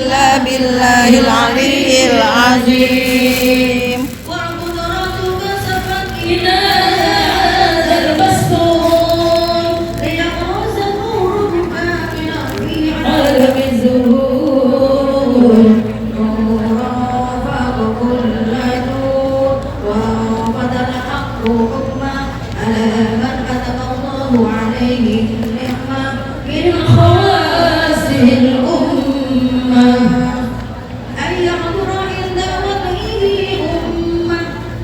إلا بالله العلي العظيم. وقدرتك سبت إلى هذا المسطور ليبرز نورك كاملا في عالم الظهور نورا فوق كل نور وانفذ الحق حكما على من كتب الله عليه النعمة من خواص الأمة أن يحضر عند وجهه أمة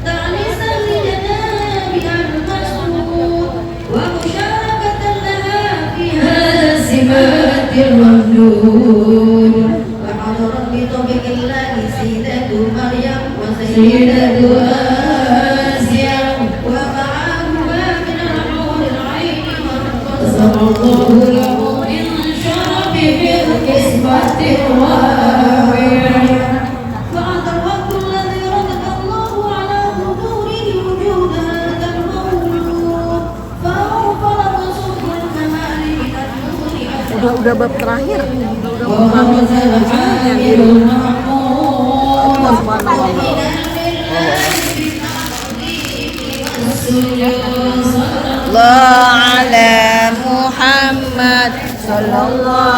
تعنسا لجنابها المسرور ومشاركة لها في هذا السمات الممنون وحضرت بطبق الله سيدة مريم وسيدة آسيا ومعهما من الحور العين وانتصر الله له من شرف بالقسمة الرابعة بعد الوقت الذي رزق الله على حضوره وجود هذا المولود فأوفر وصف الكمال من النور Udah bab terakhir. وخرج العامل المحمود الله على محمد صلى الله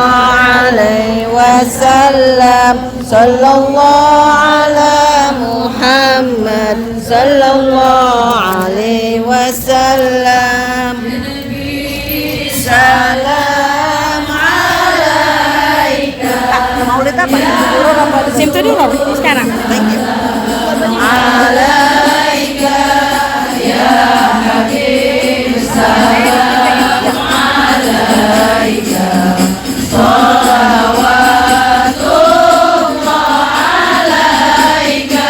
عليه وسلم صلى الله على محمد صلى الله عليه وسلم salam alaika. Maulid apa? Simtu dulu sekarang. Thank you. Alaika ya Habib salam alaika salawatullah alaika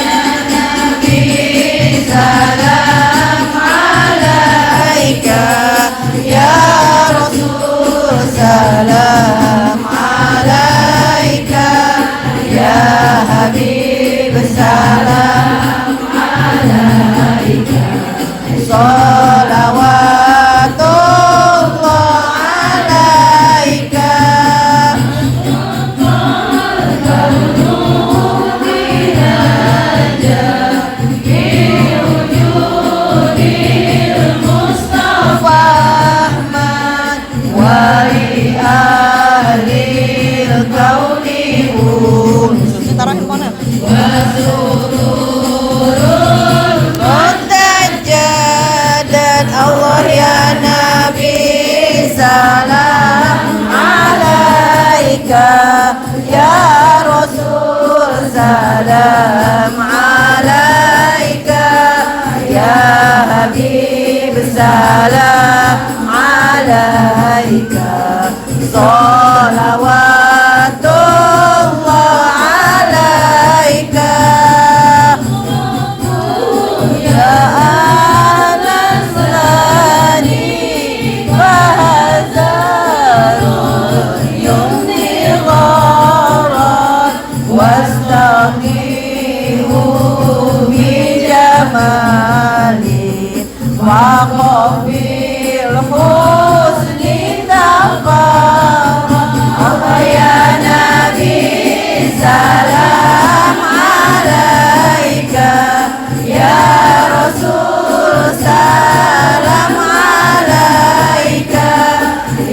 ya Nabi salam alaika ya Rasul salam alaika ya Habib salam alaika salawatullah alaika Mustafa Ahmad wali ahlil kauni taruhin mana? Muntajadan Allah ya Nabi salam alaika ya Rasul salam alaika ya Habib salam alaika salawatullah alaika ya ahlan sulani fahazarun yumni gharan wastaqihu bijamali waqafil husni tafara Allah ya Nabi salam alaika ya Rasul salam alaika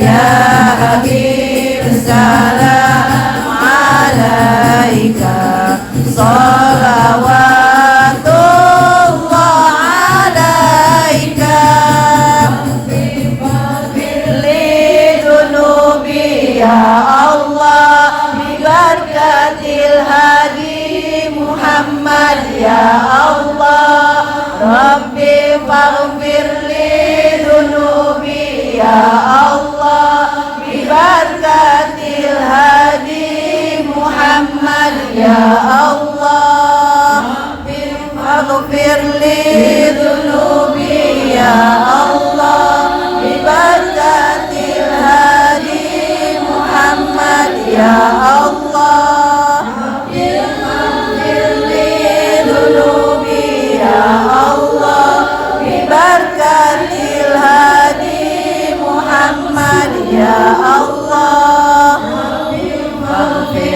ya Habib salam alaika salawatullah alaika lidunubi ya Allah bibarakatil hadi Muhammad ya Allah Rabbi faghfir li dunubi ya Allah bibarakatil hadi Muhammad ya Allah Rabbi faghfir li dunubi ya Allah bibarakatil hadi Muhammad ya Allah Rabbi faghfir li dunubi ya Allah bibarakatil hadi Muhammad ya Allah Rabbi faghfir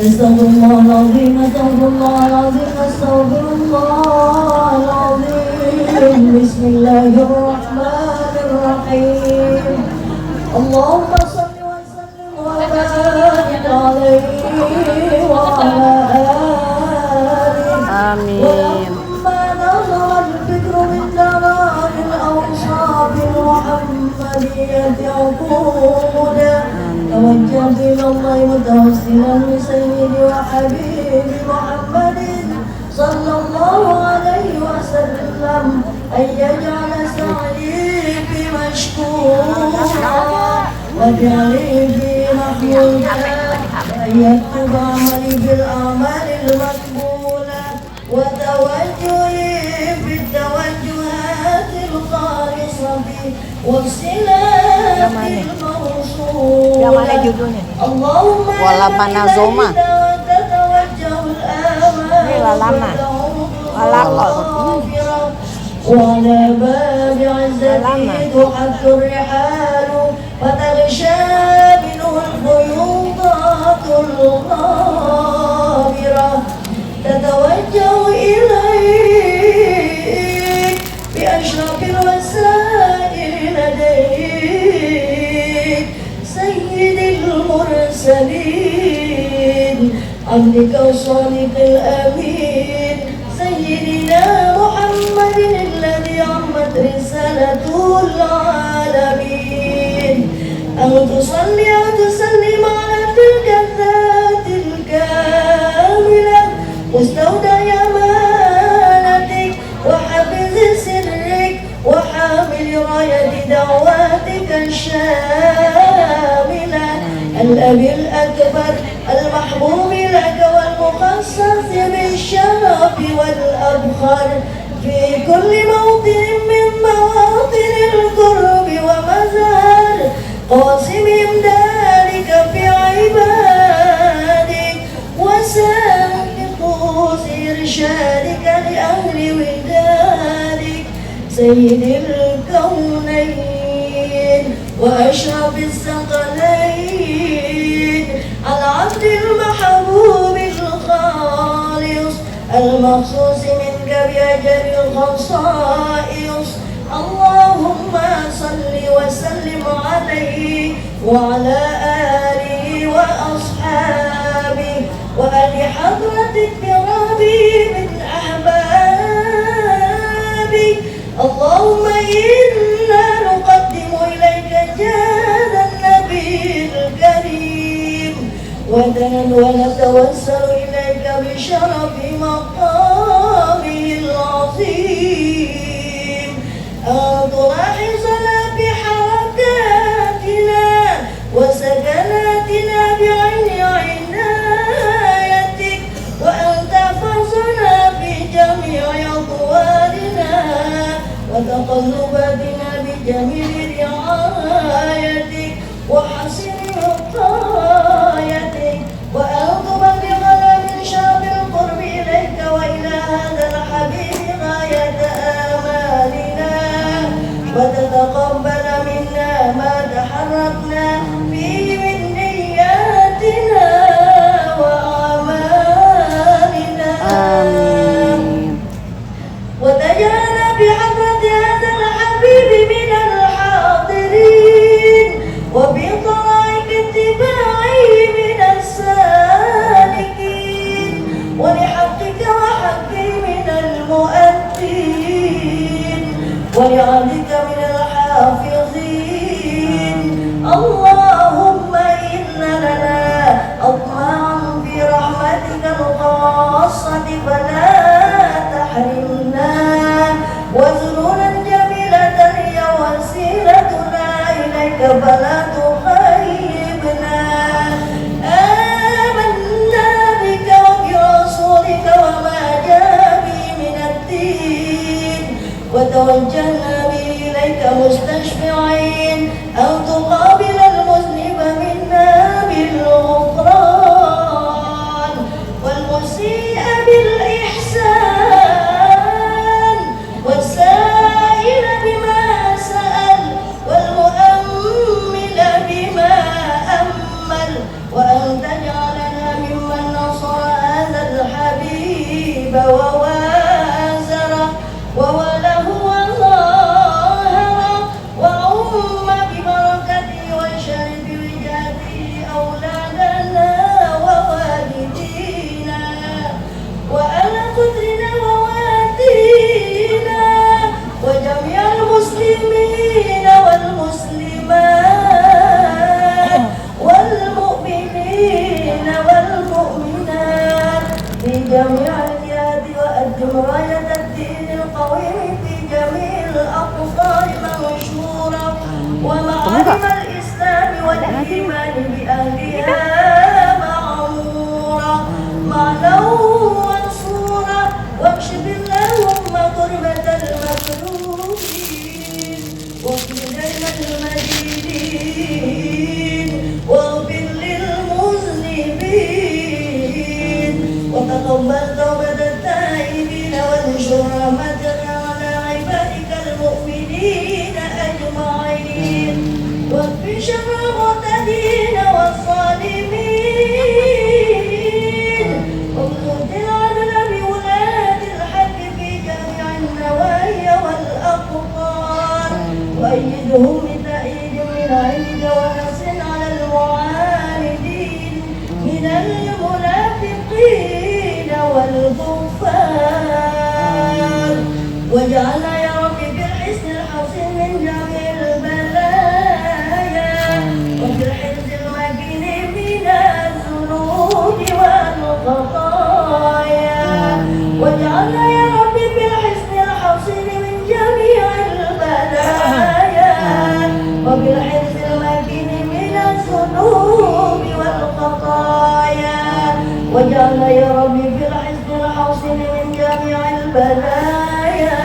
أستغفر الله العظيم أستغفر الله العظيم أستغفر الله العظيم بسم الله الرحمن الرحيم اللهم صل وسلم وبارك توجهت إلى الله متوسلا بسيدي وحبيبي محمد صلى الله عليه وسلم أن يجعل سعيي في مشكورا واجعلي في محمودا وأن يكتب عملي بالأعمال المقبولة وتوجهي في التوجهات الخالصة والصلات الموصولة اللهم Walamanazoma. تتوجه الآمال Ini lalama. وعلى باب عزته تحث الرحال فتغشى منه الخيوطات الغابرة تتوجه إليك بأشرف الوسائل لديك سيد المرسلين عبدك الصادق الأمين سيدنا محمد الذي عمت رسالته العالمين أن تصلي وتسلم على تلك الذات الكاملة مستودع أمانتك وحافظ سرك وحامل راية دعواتك الشاملة الأبي الأكبر المحبوب لك والمخصص بالشرف والأبخر في كل موطن من مواطن القرب ومزار قاسمهم ذلك في عبادك وسابق إرشادك لأهل ودادك سيد الكونين وأشرف الثقلين العبد المحبوب الخالص المخصوص منك بأجل الخصائص اللهم صل وسلم عليه وعلى آله وأصحابه وآل حضرة الكرام من أحبابه اللهم إنا نقدم إليك جاد النبي الكريم ونتوسل إليك بشرف مقامه العظيم أن تلاحظنا بحركاتنا وسكناتنا بعين عنايتك وأن تحفظنا في جميع أطوارنا وتقلباتنا بجميل رعايتك وحسن وقايتك وأن تبلغنا من شرف القرب إليك وإلى هذا الحبيب غاية آمالنا وتتقبل منا ما تحركنا فيه من نياتنا وأعمالنا وتجعلنا بحضرة هذا الحبيب من الحاضرين وبطرائق اتباعه من السالكين ولحقك وحقه من المؤدين ولعدلك من الحافظين اللهم إن لنا أطماعا في رحمتك الخاصة فلا تحرمنا وزنونا جميلة هي وسيلتنا إليك فلا تخيبنا آمنا بك وبرسولك وما جاء به من الدين وتوجهنا به إليك مستشفعين أن تقابل المذنب منا بالغفران والمسيء بالإحسان والسائل بما سأل والمؤمل بما أمل وأن تجعلنا ممن نصر هذا الحبيب ووازره ووله وظاهره وعم ببركته وشرف وجاته أولادنا ووالدينا وأهل قدرنا ووالدينا وجميع المسلمين والمسلمات والمؤمنين جميع الجهات وأدم راية الدين القويم في جميع الأقطار منشورا ومعالم الإسلام والإيمان بأهلها معمورا معنا ومنصورا واكشف اللهم كربة المكروبين واغفر دين المدينين واغفر للمذنبين وتقبل توبة التائبين وانشر رحمتك على عبادك المؤمنين أجمعين واكف شر المعتدين والظالمين واخذ العدل بولاة الحق في جميع النوايا والأقطار وأيدهم بتأييد من عندك ونصر على المعاندين من المنافقين والكفار واجعلنا يا رب بالحسن الحسن من جميع البلايا وبالحرز المكين من الذنوب والخطايا واجعلنا يا رب بالحسن الحسن من جميع البلايا وبالحرز المكين من الذنوب والخطايا واجعلنا يا رب بالحسن الحسن من جميع البلايا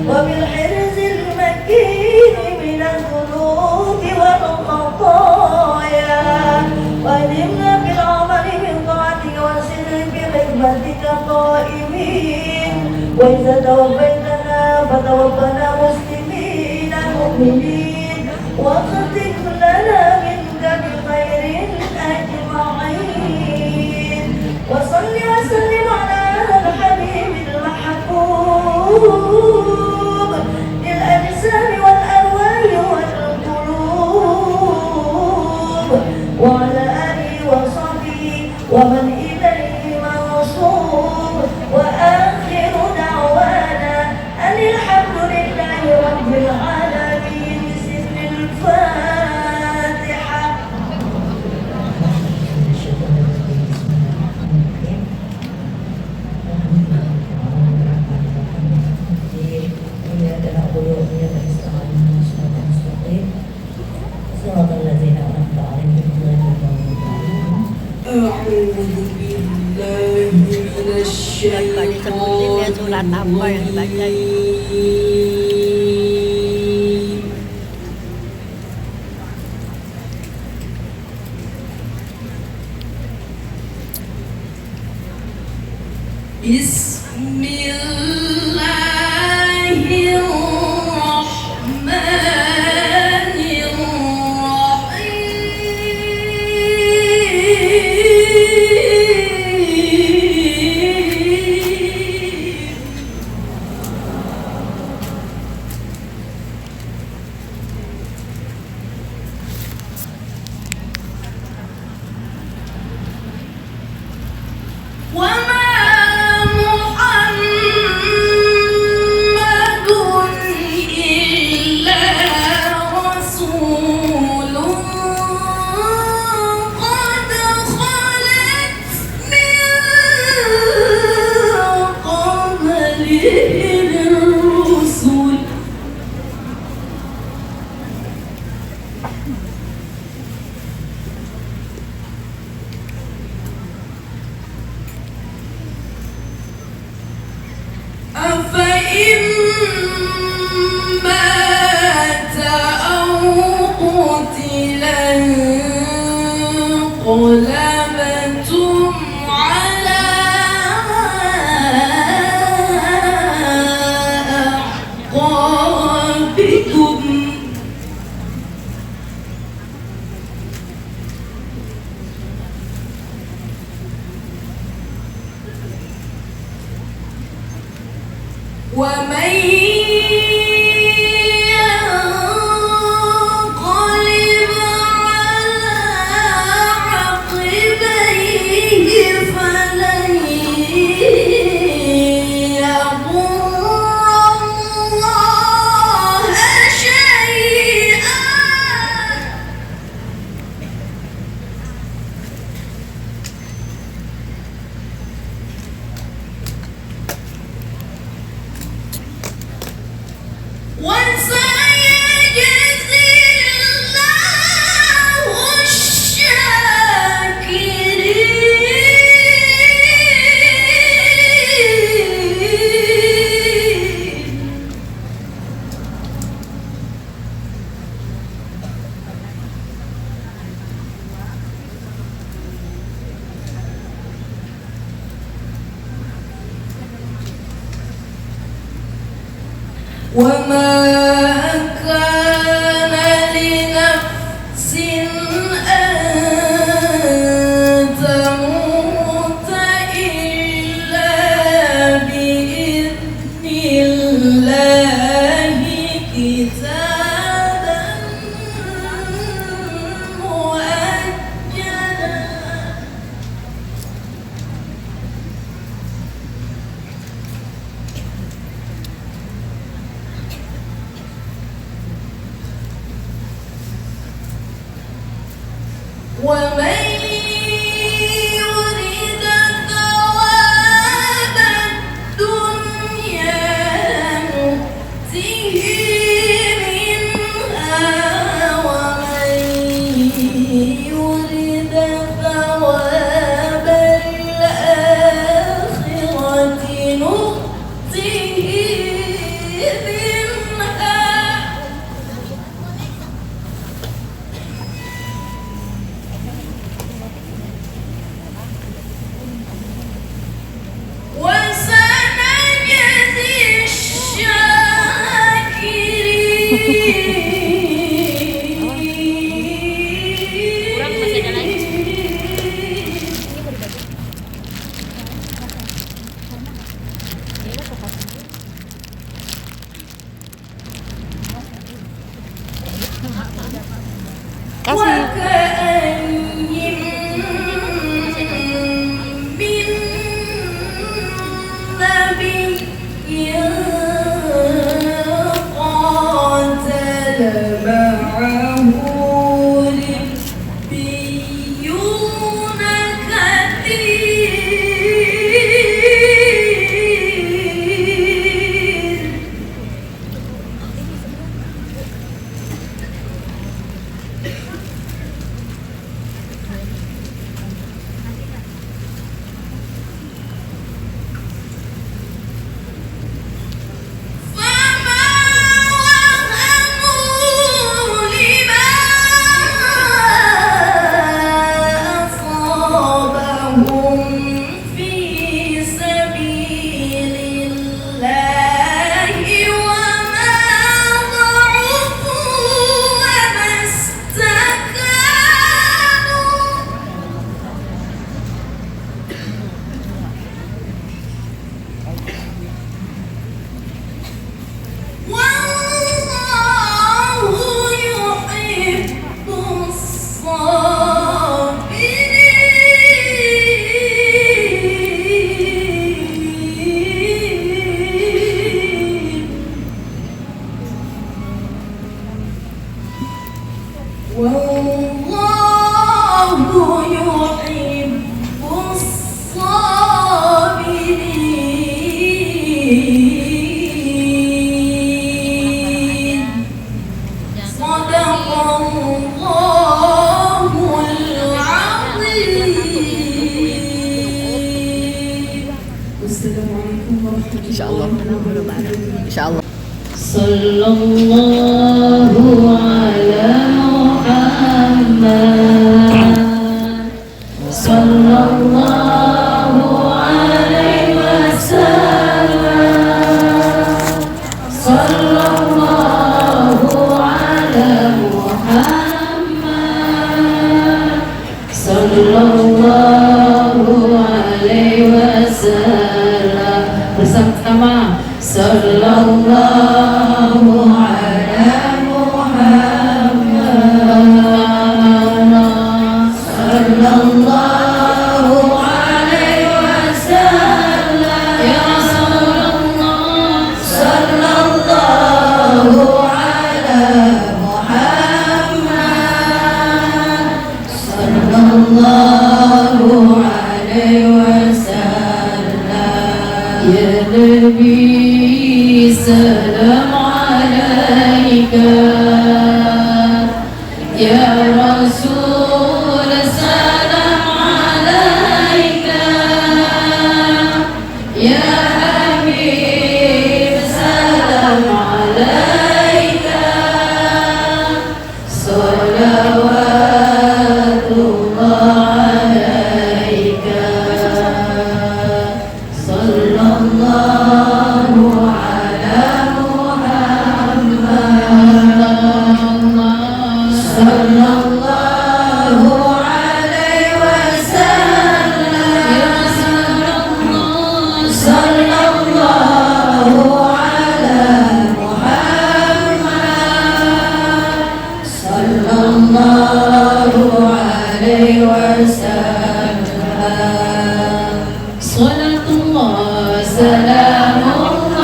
وبالحرز المكين من الذنوب والخطايا وأدمنا بالعمل من طاعتك والسر بخدمتك قائمين وإذا توفيتنا فتوفنا مسلمين مؤمنين واختم لنا منك بخير أجمعين وصل وسلم على الحبيب المحبوب للأجسام والأرواح والقلوب وعلى آله وصحبه ومن إليه منصوب وآخر دعوانا أن الحمد لله رب العالمين بسر الفاتحة. Surat apa yang dibaca? ومن ينقلب على عقبيه فلن يضر الله شيئا وما كان لنفس أن تموت إلا بإذن الله كتابا مؤجلا ومن يرد ثواب الدنيا نؤته منها ومن يرد ثواب الآخرة نؤته منها وسنجزي الشاكرين. Kasih. وكأين من نبي قاتل معه ربيون كثير فما وهنوا لما أصابهم في سبيل الله وما ضعفوا وما استكانوا والله يحب الصابرين والله يحب الصابرين صدق الله العظيم. والسلام عليكم ورحمة الله وبركاته. Insyaallah. صلى الله على محمد صلى الله عليه وسلم صلى الله على محمد صلى الله عليه وسلم bersama sallallahu ala Muhammad sallallahu alaihi wasallam ya Rasulullah sallallahu ala Muhammad sallallahu alaihi wasallam ya Nabi salam alaika ya Rasul salam alaika ya Habib salam alaika salawatullah alaika sallallahu ala Muhammad Salatullah salamullah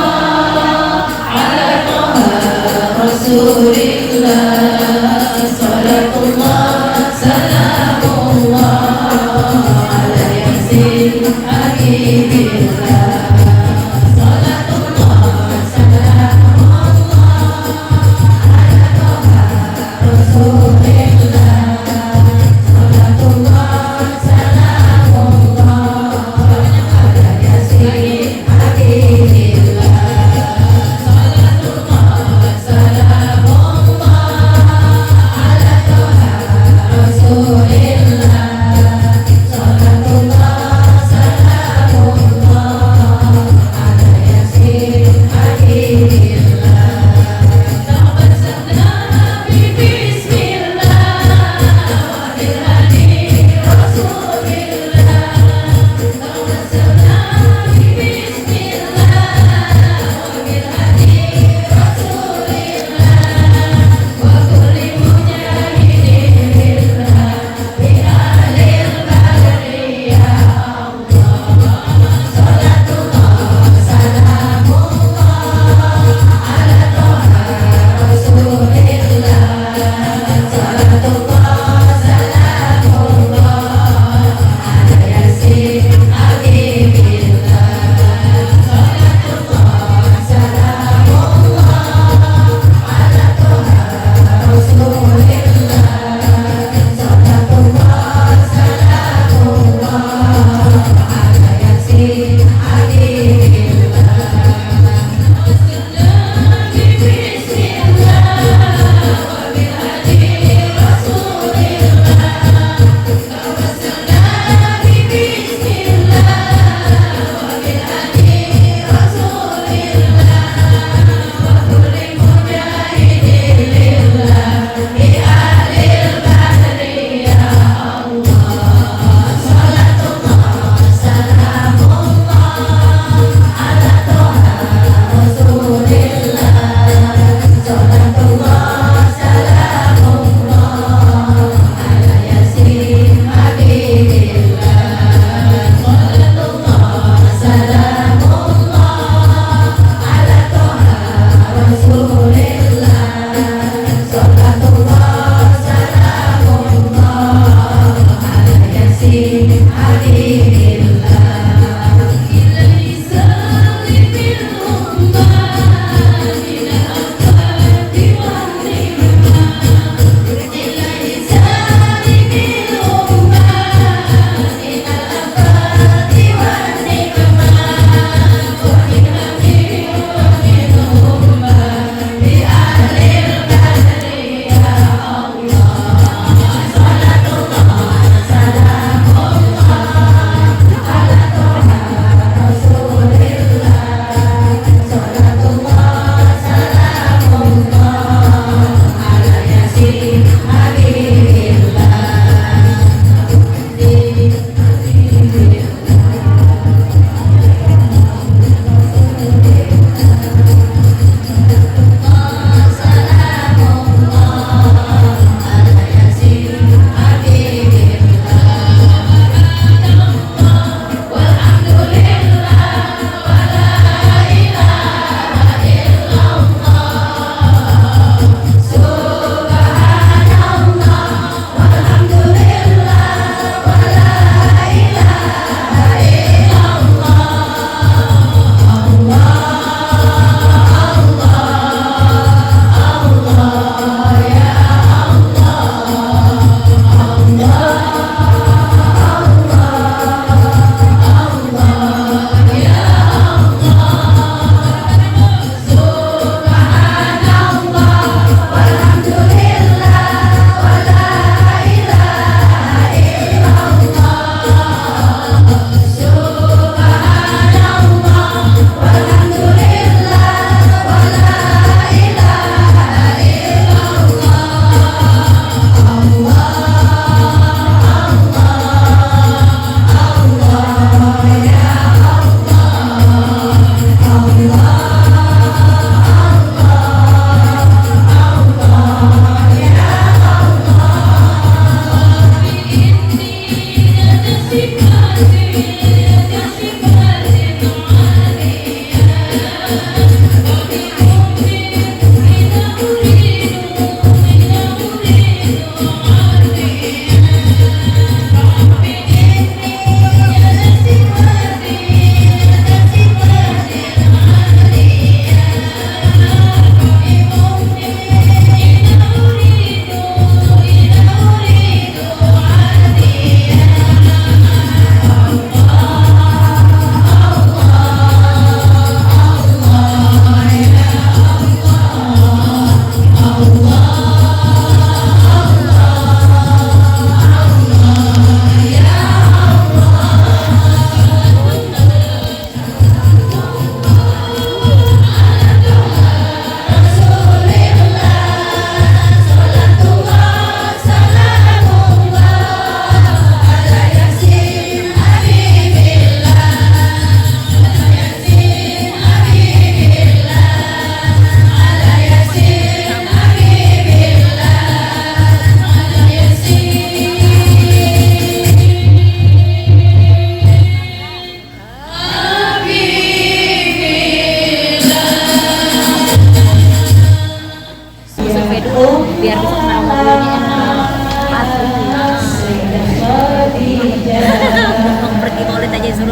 ala Taha Rasulillah. Salatullah salamullah ala Yasin Habibillah. Salatullah salamullah ala Taha Rasulillah. Salatullah salamullah ala Yasin Habibillah. Salatullah salamullah ala Taha Rasulillah. Salatullah salamullah ala Yasin Habibillah. Tawassalna bi bismillah wa bil hadi Rasulillah. Tawassalna bi bismillah wa bil hadi Rasulillah. Wa kulli mujahidin billah bi ahlil badri ya Allah. Salatullah salamullah ala Taha Rasulillah. Salatullah salamullah ala Yasin Habibillah. Salatullah salamullah ala Taha Rasulillah. Salatullah salamullah ala Yasin Habibillah. Ala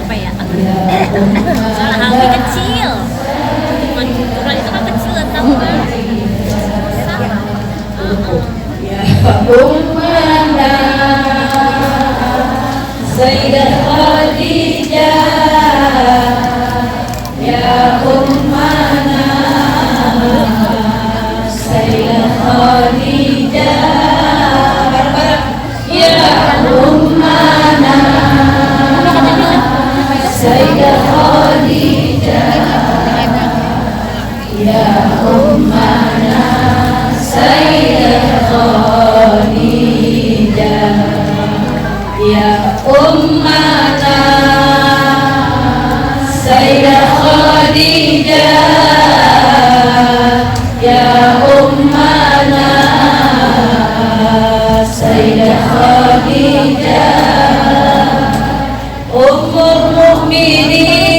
apa ya? Soal Hamdi kecil. Ukuran itu kan kecil, tahu kan? Sama. Ummana Sayyidah Khadijah, ya ummana Sayyidah Khadijah, ya ummana Sayyidah Khadijah, ya ummana Sayyidah Khadijah, ya ummana Sayyidah Khadijah, ya ummana Sayyidah Khadijah, Ummul Mukminin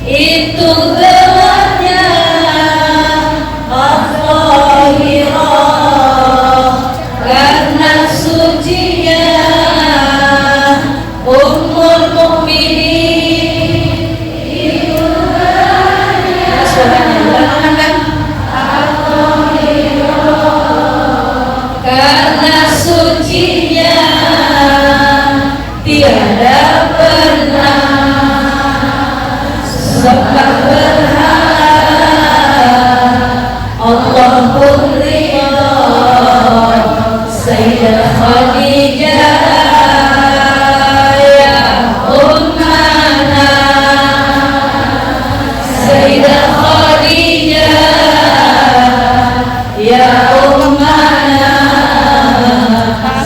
itu gelarnya Al-Zahirah karena sucinya. Ummul Mukminin itu gelarnya Al-Zahirah karena sucinya tiada pernah sembah berhala Allah pun ridha. Sayyidah Khadijah, ya ummana Sayyidah Khadijah, ya ummana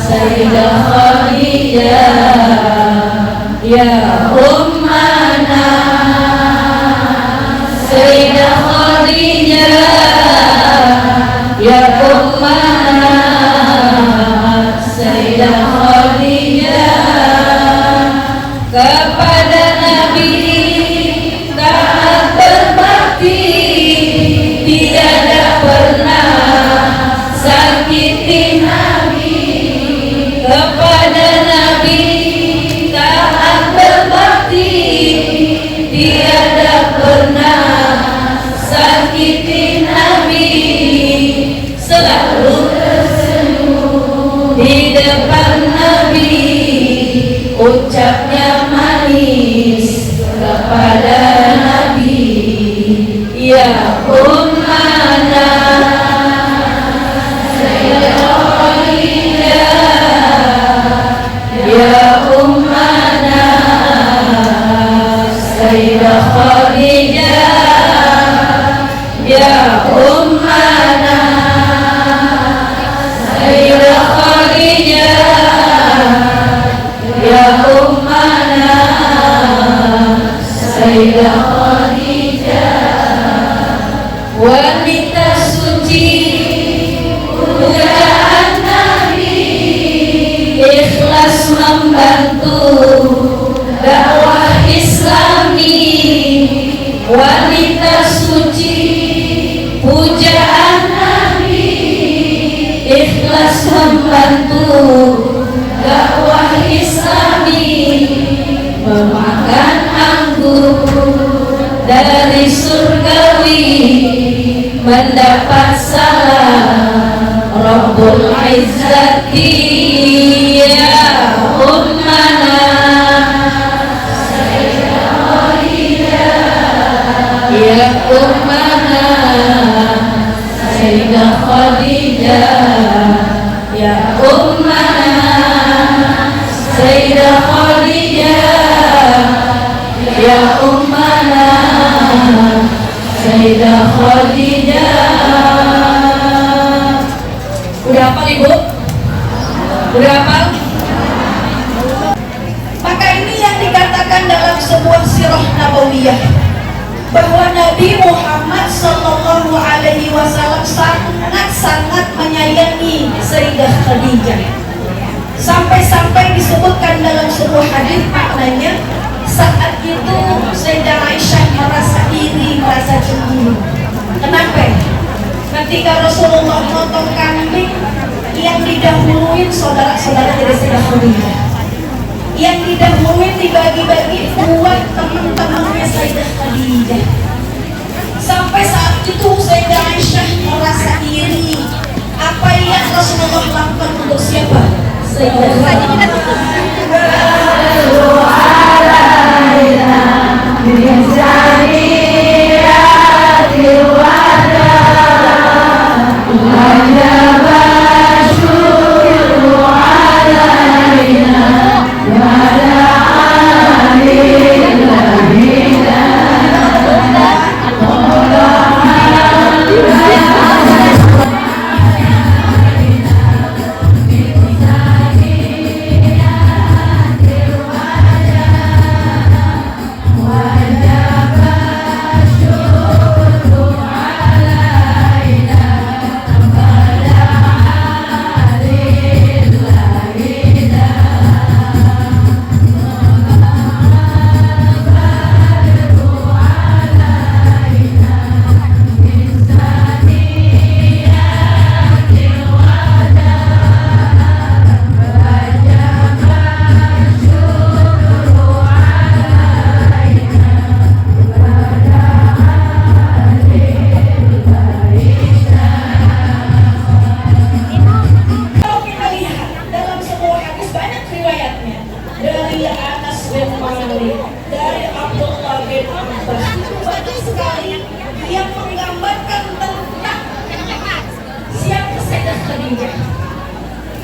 Sayyidah Khadijah, ya ummana Sayyidah Khadijah, ya ummana Sayyidah Khadijah, kepada Nabi taat berbakti, tiada pernah sakiti Nabi. Kepada Nabi taat berbakti, tiada pernah sakiti Nabi. Selalu tersenyum di depan Nabi, ucapnya manis kepada Nabi. Ya ummana Sayyidah Khadijah, ya ummana Sayyidah Khadijah, ya ummana Sayyidah Khadijah, ya ummana Sayyidah Khadijah, wanita suci pujaan Nabi, ikhlas membantu dakwah Islami. Wanita suci pujaan Nabi, ikhlas membantu dakwah Islami, memakan anggur dari surgawi, mendapat salam Rabbul Izzati. Ya ummana Sayyidah Khadijah, ya ummana Sayyidah Khadijah, ya ummana Sayyidah Khadijah, ya ummana Sayyidah Khadijah. Udah hafal Ibu? Udah hafal? Maka ini yang dikatakan dalam sebuah sirah nabawiyah, bahwa Nabi Muhammad Sallallahu Alaihi Wasallam sangat menyayangi Sayyidah Khadijah. Sampai-sampai disebutkan dalam sebuah hadis, maknanya saat itu Sayyidah Aisyah merasa iri, merasa cemburu. Kenapa? Ketika Rasulullah motong kambing, yang didahuluin saudara-saudara dari Sayyidah Khadijah. yang didahului dibagi-bagi buat teman-temannya Sayyidah Khadijah. Sampai saat itu Sayyidah Aisyah merasa iri. Apa yang Rasulullah lakukan untuk siapa? Sayyidah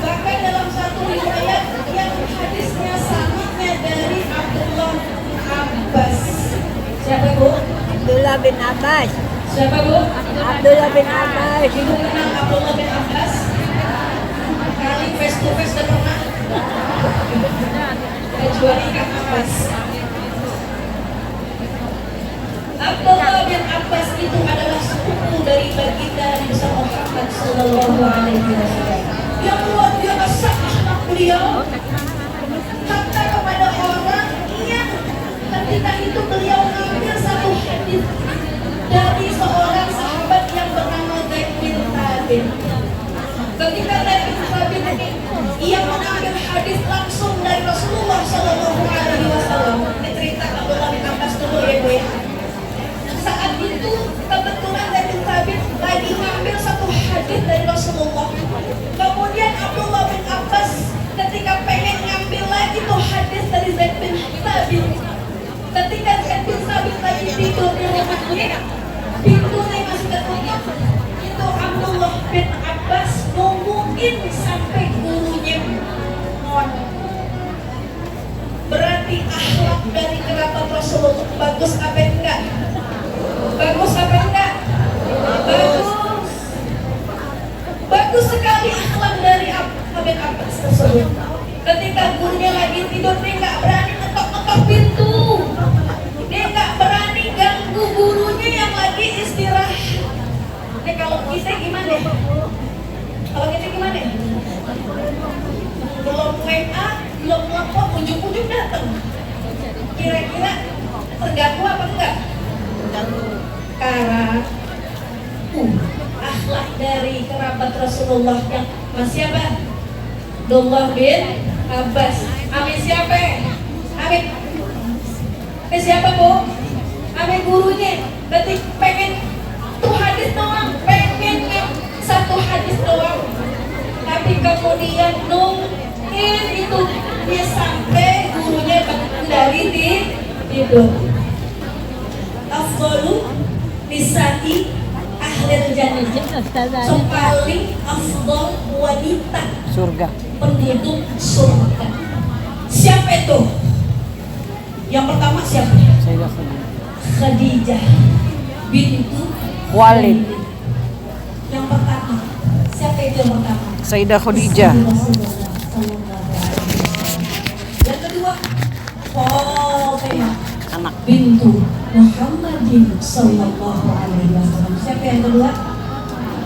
Bahkan dalam satu riwayat yang hadisnya sanadnya dari Abdullah bin Abbas. Siapa Bu? Abdullah bin Abbas. Siapa Bu? Abdullah bin Abbas. Ibu kenal Abdullah bin Abbas? Kali face to face udah pernah? Kecuali Kang Abbas. Abdullah bin Abbas itu adalah sepupu dari baginda Nabi Muhammad Sallallahu Alaihi Wasallam. Yang luar biasa akhlak beliau. Kata kepada orang yang ketika itu beliau mengambil satu hadis dari seorang sahabat yang bernama Zaid bin Thabit. Ketika Zaid bin Thabit ini ia mengambil hadis langsung dari Rasulullah Sallallahu Alaihi Wasallam. Ini cerita Abdullah bin Abbas dulu ya Bu ya. Saat itu kebetulan Zaid bin Thabit lagi mengambil satu hadis dari Rasulullah. Kemudian Abdullah bin Abbas ketika pengen ngambil lagi tuh hadis dari Zaid bin Thabit. Ketika Zaid bin Thabit lagi tidur di rumahnya, pintunya masih tertutup. Itu Abdullah bin Abbas nungguin sampai gurunya ngomong. Berarti akhlak dari kerabat Rasulullah bagus apa enggak? Bagus apa enggak? Bagus. Bagus sekali akhlak dari Abdullah bin Abbas tersebut. Ketika gurunya lagi tidur, dia nggak berani ngetok-ngetok pintu. Dia nggak berani ganggu gurunya yang lagi istirahat. Ini kalau kita gimana? Kalau kita gimana? Belum WA, belum telepon, ujung-ujung datang. Kira-kira terganggu apa enggak? Karena akhlak dari kerabat Rasulullah yang masih apa? Abdullah bin Abbas. Amin siapa? Amin. Siapa Bu? Amin gurunya. Berarti pengen tuh hadis doang, pengen satu hadis doang. Tapi kemudian nungguin itu dia sampai gurunya bangun dari tidur. Afdalu nisai ahlil jannah. Paling afdal wanita Surga. penduduk surga. Siapa itu? Yang pertama siapa? Sayyidah Khadijah. Khadijah bintu Walid. Yang pertama. Siapa itu yang pertama? Sayyidah Khadijah. Yang kedua, Fatimah Anak. bintu Muhammadin sallallahu alaihi wasallam. Siapa yang kedua?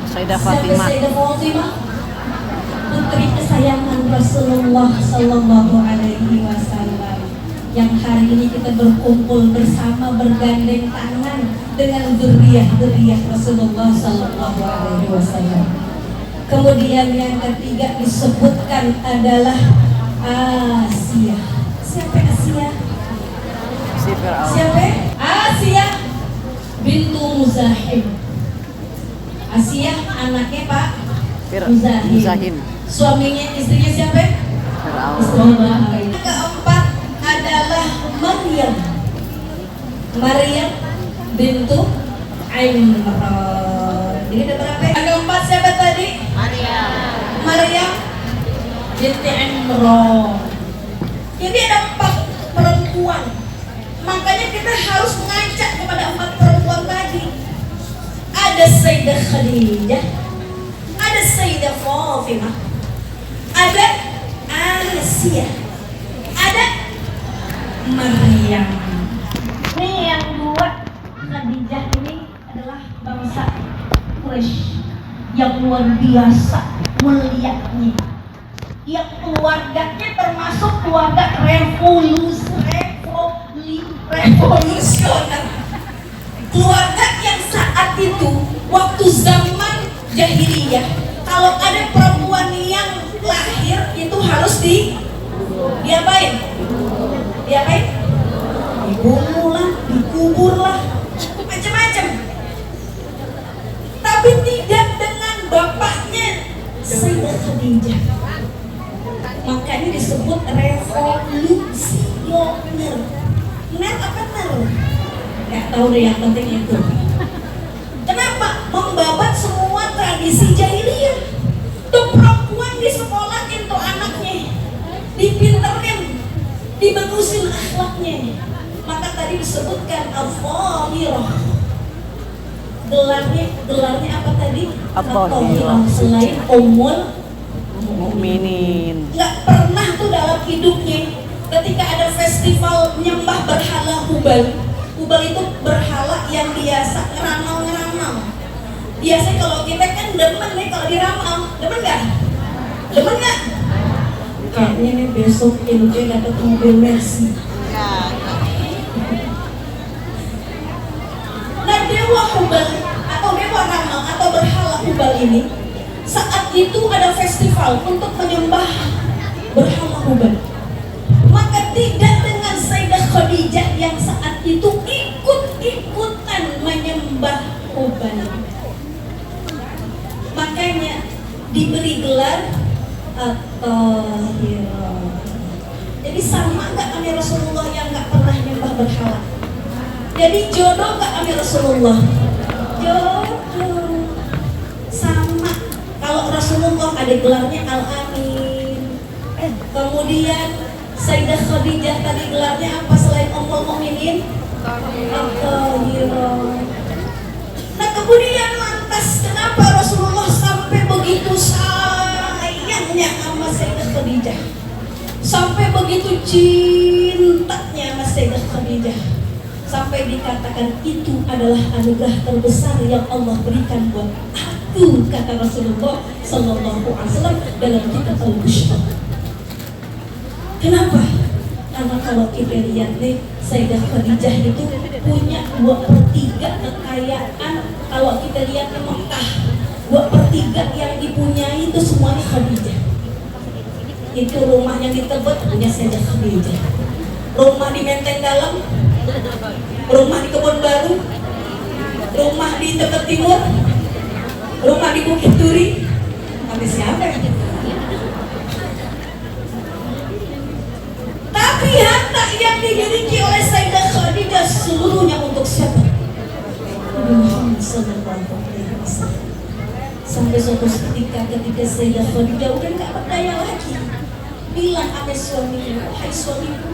Sayyidah Siapa Fatimah. Sayyidah Fatimah? Putri kesayangan Rasulullah sallallahu alaihi wasallam. Yang hari ini kita berkumpul bersama bergandeng tangan dengan zuriyah Rasulullah sallallahu alaihi wasallam. Kemudian yang ketiga disebutkan adalah Asia. Siapa Asia? Si Fir'aun. Siapa? Asia bintu Muzahim. Asia anaknya Pak Muzahim. Suaminya, istrinya siapa? Fir'aun. Istrinya. Keempat adalah Maryam. Maryam bintu Imran. Ini ada berapa? Yang keempat siapa tadi? Maryam binti Imran. Jadi ada 4 perempuan. Makanya kita harus mengajak kepada 4 perempuan tadi. Ada Sayyidah Khadijah, ada Sayyidah Fatimah, ada Asia, ada Maryam. Ini yang 2 Khadijah ini adalah bangsa Quraisy yang luar biasa mulianya, yang keluarganya termasuk keluarga revolusioner, keluarga yang saat itu waktu zaman jahiliyah kalau ada perempuan yang lahir itu harus diapain? Dibunuh lah, dikubur lah, macam-macam. Tapi tidak dengan bapaknya Sayyidah Khadijah. Makanya disebut revolusioner. Ner apa ner? Gak tahu deh, yang penting itu. Kenapa? Membabat semua tradisi jahiliyah. Tuh perempuan di sekolahin tuh anaknya, dipinterin, dibagusin akhlaknya. Maka tadi disebutkan al-Fahirah. Gelarnya apa tadi? Al-Fahirah. Selain Ummul Mukminin. nggak pernah tuh dalam hidupnya ketika ada festival menyembah berhala Hubal. Hubal itu berhala yang biasa ngeramal. Biasanya kalau kita kan demen nih kalau diramal, demen nggak? Kayaknya nih besok Indonesia dapat mobil Mercy. Nah, dewa Hubal atau dewa ramal atau berhala Hubal ini saat itu ada festival untuk menyembah berhala Hubal. Maka tidak dengan Sayyidah Khadijah yang saat itu ikut-ikutan menyembah Hubal. Makanya diberi gelar At-Tahirah. Jadi sama nggak sama Rasulullah yang nggak pernah nyembah berhala? Jadi jodoh nggak sama Rasulullah? Jodoh. Sama. Kalau Rasulullah ada gelarnya Al-Amin. Kemudian Sayyidah Khadijah tadi gelarnya apa selain Ummul Mukminin? At-Tahirah. Nah kemudian lantas kenapa Rasulullah sampai begitu sayangnya sama Sayyidah Khadijah? Sampai begitu cintanya sama Sayyidah Khadijah? Sampai dikatakan itu adalah anugerah terbesar yang Allah berikan buat aku, kata Rasulullah Sallallahu Alaihi Wasallam dalam kitab Al-Bushra. Kenapa? Karena kalau kita lihat nih, Sayyidah Khadijah itu punya 2/3 kekayaan. Kalau kita lihat di Mekah, 2/3 yang dipunyai itu semuanya Khadijah. Itu rumah yang di Tebet punya Sayyidah Khadijah, rumah di Menteng Dalam, rumah di Kebon Baru, rumah di Tebet Timur, rumah di Bukit Duri. Sampai siapa ya? Tapi harta yang dimiliki oleh Sayyidah Khadijah seluruhnya untuk siapa? Muhammad sallallahu alaihi wasallam. Sampai suatu ketika Sayyidah Khadijah udah nggak berdaya lagi, bilang sama suaminya, hai suamiku,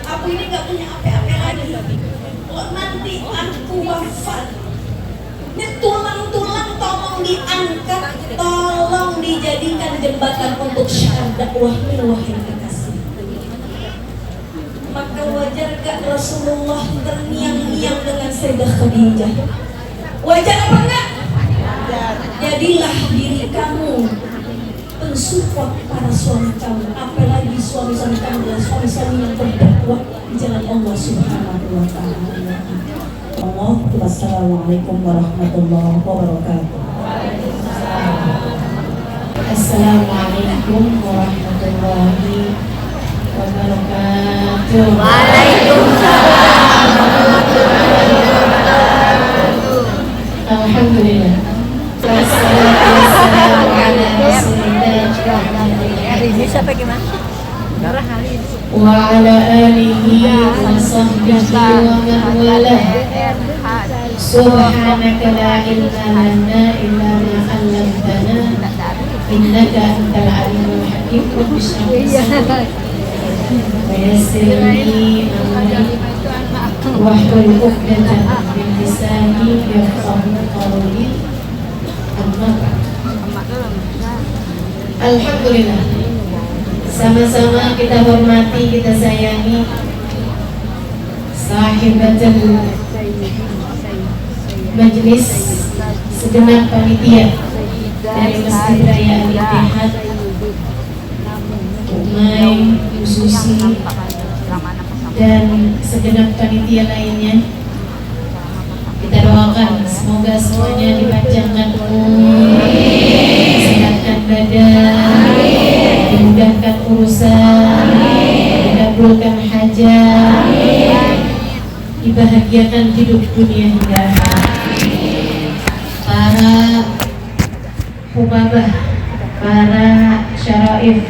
aku ini nggak punya apa-apa lagi. Kalau nanti aku wafat, ini tulang-tulang tolong diangkat, tolong dijadikan jembatan untuk syiar dakwahnya, wahai kekasih. Maka wajar gak Rasulullah terngiang-ngiang dengan Sayyidah Khadijah? Wajar apa enggak? Jadilah diri kamu mensupport para suami kamu, apalagi suami-suami kamu adalah suami-suami yang berdakwah di jalan Allah Subhanahu wa Ta'ala. Wassalamualaikum warahmatullahi wabarakatuh. Assalamualaikum warahmatullahi wabarakatuh. Alhamdulillah. Wassalatu wassalamu ala Rasulillah Hari ini siapa gimana? Darah hari ini. wa ala alihi wa sahbihi wa man walah. Subhanaka la ilma lana illa ma 'allamtana innaka antal alimul hakim. Rabbi shrah li sadri wa yassir li amri wahlul 'uqdatam min lisani yafqahu qawli. Amma ba'd. Alhamdulillah, sama-sama kita hormati, kita sayangi sahibatul majlis, segenap panitia dari Masjid Raya Al-Ittihad, Umay, Susi, dan segenap panitia lainnya. Kita doakan semoga semuanya dipanjangkan umur, disehatkan badan, dimudahkan urusan, dikabulkan hajat, dibahagiakan hidup dunia hingga akhir. Para hubabah, para syaraif,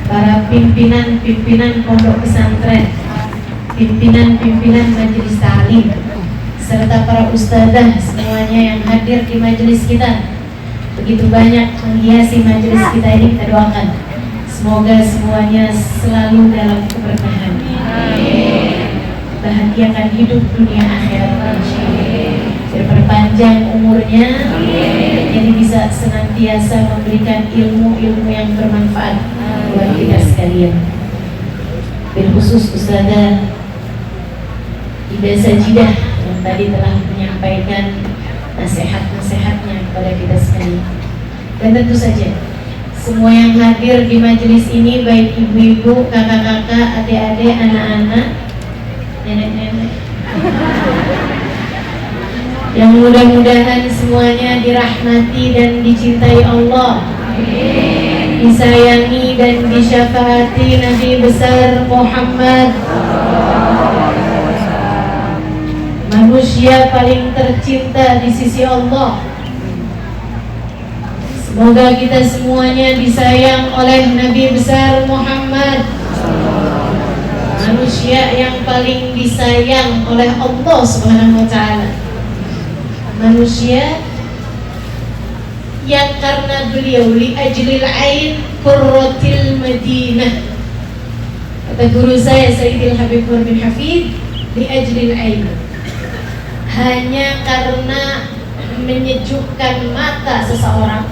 para pimpinan pondok pesantren, pimpinan majelis ta'lim, serta para ustadzah semuanya yang hadir di majelis kita, begitu banyak menghiasi majelis kita ini. Kita doakan semoga semuanya selalu dalam keberkahan, bahagiakan hidup dunia akhirat, diperpanjang umurnya, jadi bisa senantiasa memberikan ilmu-ilmu yang bermanfaat buat kita sekalian. Berkhusus Ustazah Ida Sajidah yang tadi telah menyampaikan nasihat-nasihatnya kepada kita sekalian. Dan tentu saja semua yang hadir di majelis ini, baik ibu-ibu, kakak-kakak, adik-adik, anak-anak, nenek-nenek, yang mudah-mudahan semuanya dirahmati dan dicintai Allah, disayangi dan disyafaati Nabi besar Muhammad, manusia paling tercinta di sisi Allah. Semoga kita semuanya disayang oleh Nabi besar Muhammad, manusia yang paling disayang oleh Allah Subhanahu wa ta'ala, manusia yang karena beliau li ajlil ain qurratil Madinah. Kata guru saya Sayyidil Habib bin Hafid, li ajlil ain, hanya karena menyejukkan mata seseorang,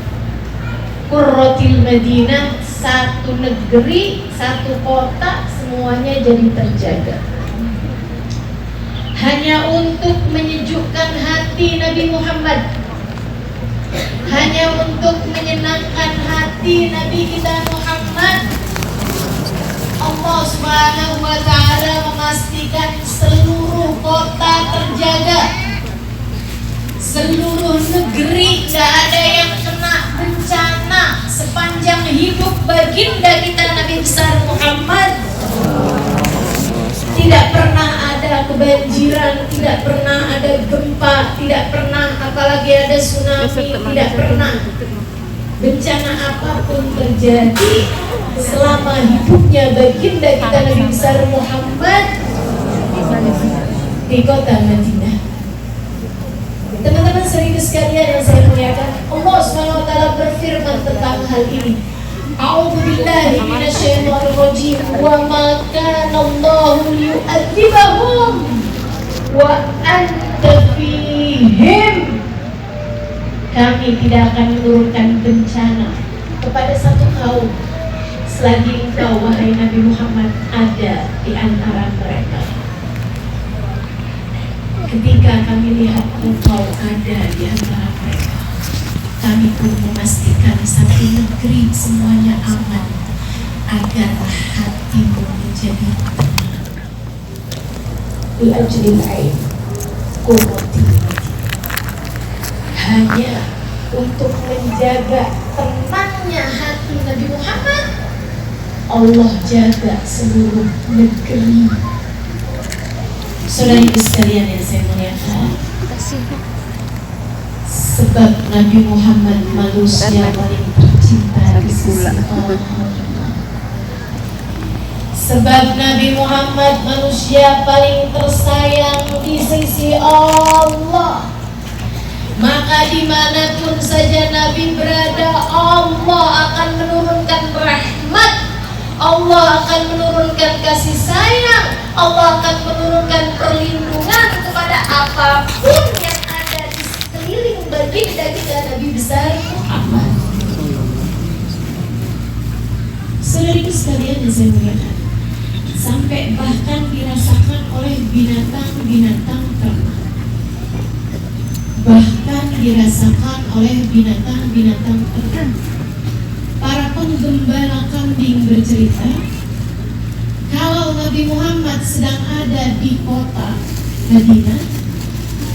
qurratil Madinah, satu negeri, satu kota, semuanya jadi terjaga. Hanya untuk menyejukkan hati Nabi Muhammad, hanya untuk menyenangkan hati Nabi kita Muhammad, Allah Subhanahu wa ta'ala memastikan seluruh kota terjaga, seluruh negeri gak ada yang kena bencana sepanjang hidup baginda kita Nabi besar Muhammad. Tidak pernah ada kebanjiran, tidak pernah ada gempa, tidak pernah apalagi ada tsunami, tidak pernah bencana apapun terjadi selama hidupnya baginda kita Nabi besar Muhammad di kota Madinah. Teman-teman serius sekalian yang saya muliakan, Allah Subhanahu wa ta'ala berfirman tentang hal ini. A'udzu billahi minasyaitonir rajim. Wa ma kana Allahu liyu'adzibahum wa anta fihim. Kami tidak akan menurunkan bencana kepada satu kaum selagi engkau wahai Nabi Muhammad ada di antara mereka. Ketika kami lihat engkau ada di antara mereka, kami pun memastikan satu negeri semuanya aman agar hatimu menjadi tenang. Di ajlil ain qurrati, hanya untuk menjaga tenangnya hati Nabi Muhammad, Allah jaga seluruh negeri. Saudari sekalian yang saya muliakan, sebab Nabi Muhammad manusia paling tercinta di sisi Allah. Sebab Nabi Muhammad manusia paling tersayang di sisi Allah, maka dimanapun saja Nabi berada, Allah akan menurunkan rahmat, Allah akan menurunkan kasih sayang, Allah akan menurunkan perlindungan kepada apapun yang ada di sekeliling baginda kita Nabi besar Muhammad. Saudariku sekalian yang saya muliakan, sampai bahkan dirasakan oleh binatang-binatang ternak, bahkan dirasakan oleh binatang-binatang ternak. Para penggembala kambing bercerita, kalau Nabi Muhammad sedang ada di kota Madinah,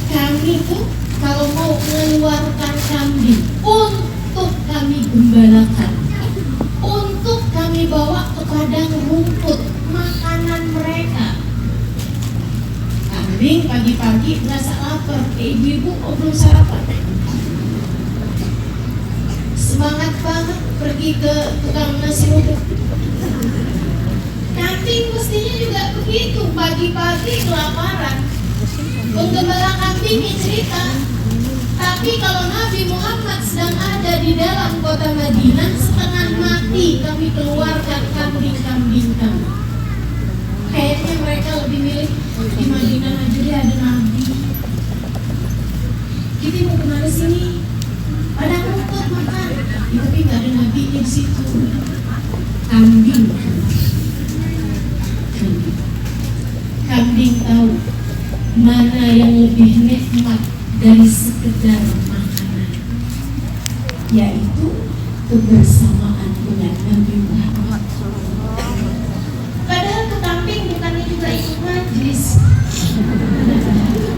kami tuh kalau mau mengeluarkan kambing untuk kami gembalakan, untuk kami bawa ke padang rumput makanan mereka. Kambing pagi-pagi merasa lapar, ibu-ibu belum sarapan, semangat banget pergi ke tukang nasi uduk. Kambing mestinya juga begitu, pagi-pagi kelaparan. Penggembala kambing yang cerita, tapi kalau Nabi Muhammad sedang ada di dalam kota Madinah, setengah mati kami keluarkan kambing-kambing kami. Kayaknya mereka lebih milih di Madinah aja deh ada Nabi. Kita mau kemana sini? Padang rumput makan, ya, tapi nggak ada Nabi di situ. Kambing. Kambing tahu mana yang lebih nikmat dari sekedar makanan, yaitu kebersamaan dengan Nabi Muhammad. Padahal ke kambing bukannya juga ikut majlis.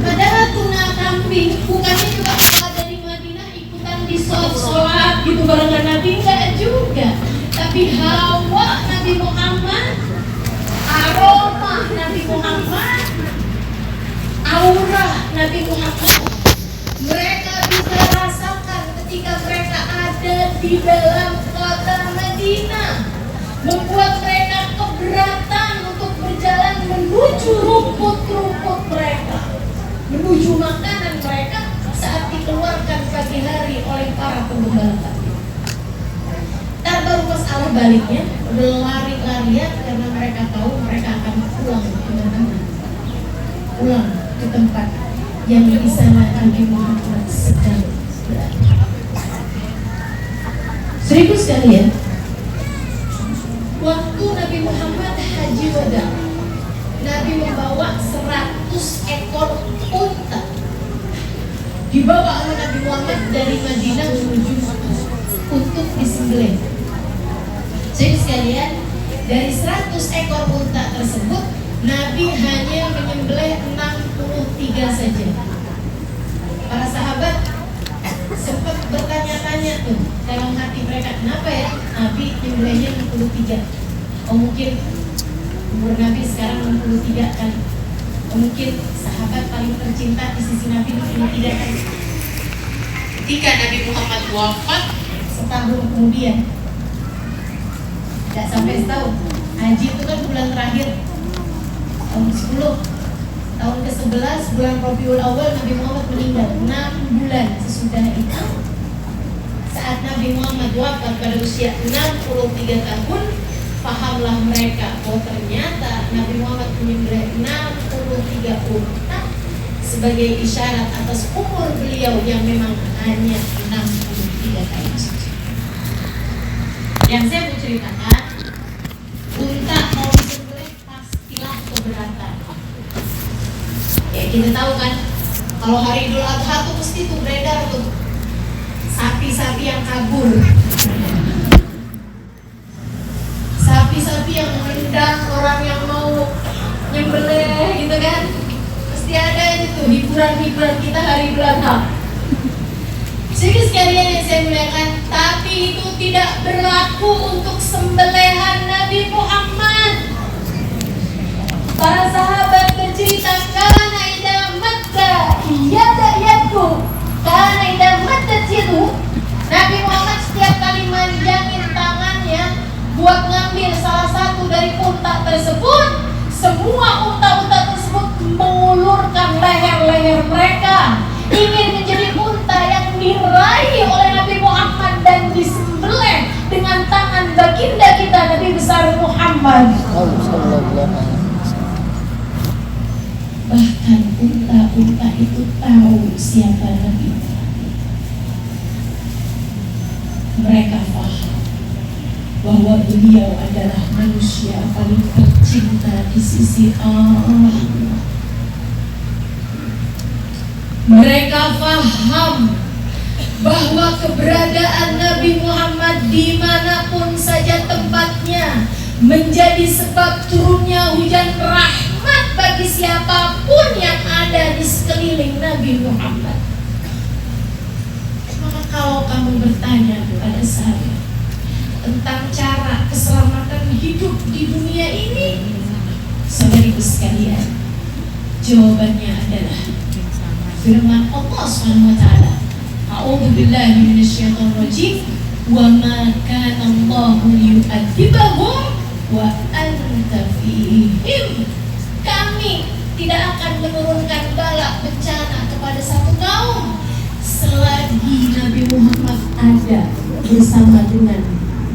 Padahal tuna kambing bukannya juga kalau dari Madinah ikutan di sholat gitu barengan Nabi, enggak juga. Tapi hawa Nabi Muhammad, aroma Nabi Muhammad, aura Nabi Muhammad, mereka bisa rasakan ketika mereka ada di dalam kota Madinah, membuat mereka keberatan untuk berjalan menuju rumput-rumput mereka, menuju makanan mereka saat dikeluarkan pagi hari oleh para penggembala kambing. Dan baru masalah baliknya, berlari-larian karena mereka tahu mereka akan pulang ke Madinah, pulang ke tempat yang di sana Nabi Muhammad sedang berada. Seribu sekalian, waktu Nabi Muhammad haji wada, Nabi membawa 100 ekor unta, dibawa oleh Nabi Muhammad dari Madinah menuju Mekah untuk disembelih. Jadi sekalian, dari 100 ekor unta tersebut Nabi hanya menyembelih 63 saja. Para sahabat sempat bertanya-tanya tuh dalam hati mereka, kenapa ya Nabi menyembelihnya 63? Oh mungkin umur Nabi sekarang 63 kali. Oh mungkin sahabat paling tercinta di sisi Nabi 63 kali. Ketika Nabi Muhammad wafat setahun kemudian, tidak sampai setahun, haji itu kan bulan terakhir tahun 10, tahun ke-11 bulan Rabiul Awal Nabi Muhammad meninggal. 6 bulan sesudah itu, saat Nabi Muhammad wafat pada usia 63 tahun, pahamlah mereka bahwa ternyata Nabi Muhammad menyembelih 63 unta sebagai isyarat atas umur beliau yang memang hanya 63 tahun saja. Yang saya mau ceritakan, unta mau disembelih pastilah keberatan. Ya kita tahu kan, kalau hari Idul Adha tuh mesti tuh beredar tuh sapi-sapi yang kabur, sapi-sapi yang menendang orang yang mau nyembelih gitu kan. Pasti ada itu hiburan-hiburan kita hari Idul Adha. Jadi sekalian yang saya muliakan, tapi itu tidak berlaku untuk sembelihan Nabi Muhammad. Para sahabat bercerita, karena idza matta yadku, karena idza matta yadu, Nabi Muhammad setiap kali manjangin tangannya buat ngambil salah satu dari unta tersebut, semua unta-unta tersebut mengulurkan leher-leher mereka, ingin menjadi unta yang diraih oleh Nabi Muhammad dan disembelih dengan tangan baginda kita Nabi besar Muhammad. Bahkan unta-unta itu tahu siapa Nabi. Mereka paham bahwa beliau adalah manusia paling tercinta di sisi Allah. Mereka paham bahwa keberadaan Nabi Muhammad dimanapun saja tempatnya menjadi sebab turunnya hujan rahmat bagi siapapun yang ada di sekeliling Nabi Muhammad. Maka kalau kamu bertanya kepada saya tentang cara keselamatan hidup di dunia ini, saudariku sekalian, jawabannya adalah firman Allah Subhanahu wa taala, A'udzu billahi minasyaitonir rajim, wa ma kana Allahu liyu'adzibahum wa anta fihim. Kami tidak akan menurunkan bala bencana kepada satu kaum selagi Nabi Muhammad ada bersama dengan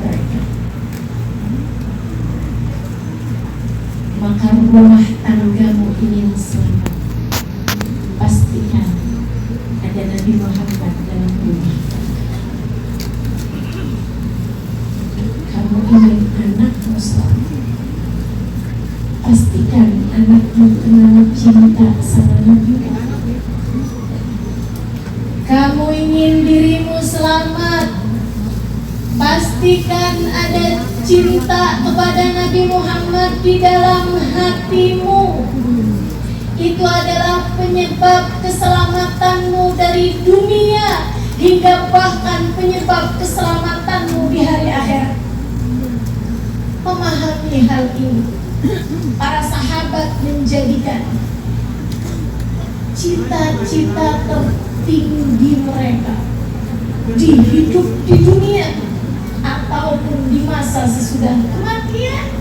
mereka. Maka rumah tanggamu ingin selamat, pastikan ada Nabi Muhammad dalam rumah. Kamu ingin anakmu selamat, pastikan anakmu kenal cinta sama Nabi Muhammad. Kamu ingin dirimu selamat, pastikan ada cinta kepada Nabi Muhammad di dalam hatimu. Itu adalah penyebab keselamatanmu dari dunia hingga bahkan penyebab keselamatanmu di hari akhirat. Memahami hal ini, para sahabat menjadikan cita-cita tertinggi mereka di hidup di dunia ataupun di masa sesudah kematian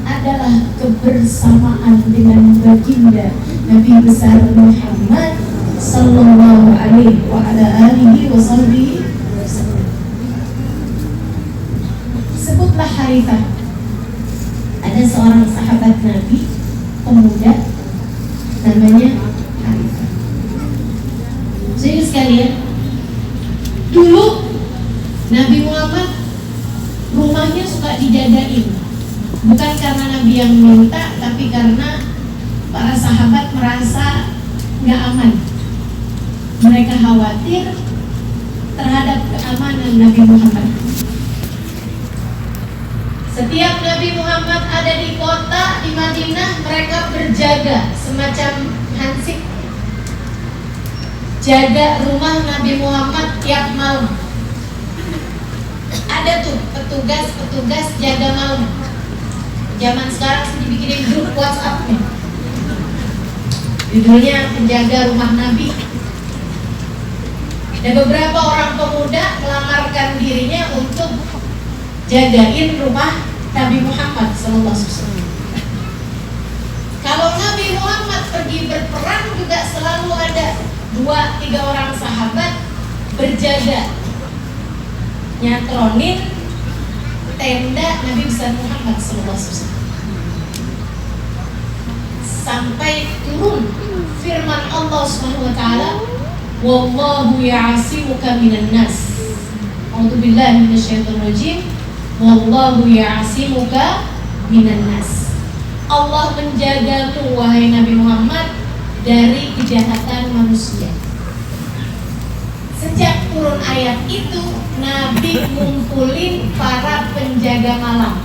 adalah kebersamaan dengan baginda Nabi besar Muhammad sallallahu alaihi wa ala alihi wasallam. Sebutlah Harithah. Ada seorang sahabat Nabi pemuda namanya Harithah. Jadi sekalian, dulu Nabi Muhammad rumahnya suka dijagain, bukan karena Nabi yang minta, tapi karena para sahabat merasa nggak aman. Mereka khawatir terhadap keamanan Nabi Muhammad. Setiap Nabi Muhammad ada di kota di Madinah, mereka berjaga semacam hansip, jaga rumah Nabi Muhammad tiap malam. Ada tuh petugas jaga malam. Zaman sekarang sih dibikinin grup WhatsApp nih. Judulnya penjaga rumah Nabi. Ada beberapa orang pemuda melamarkan dirinya untuk jagain rumah Nabi Muhammad SAW. Kalau Nabi Muhammad pergi berperang juga selalu ada 2-3 orang sahabat berjaga, nyatronin tenda Nabi besar Muhammad SAW. Sampai turun firman Allah Subhanahu wa taala, wallahu ya'asimuka minan nas. A'udzu billahi minasyaitonir rajim. Wallahu ya'asimuka minan nas. Allah menjagamu wahai Nabi Muhammad dari kejahatan manusia. Sejak turun ayat itu, Nabi ngumpulin para penjaga malam,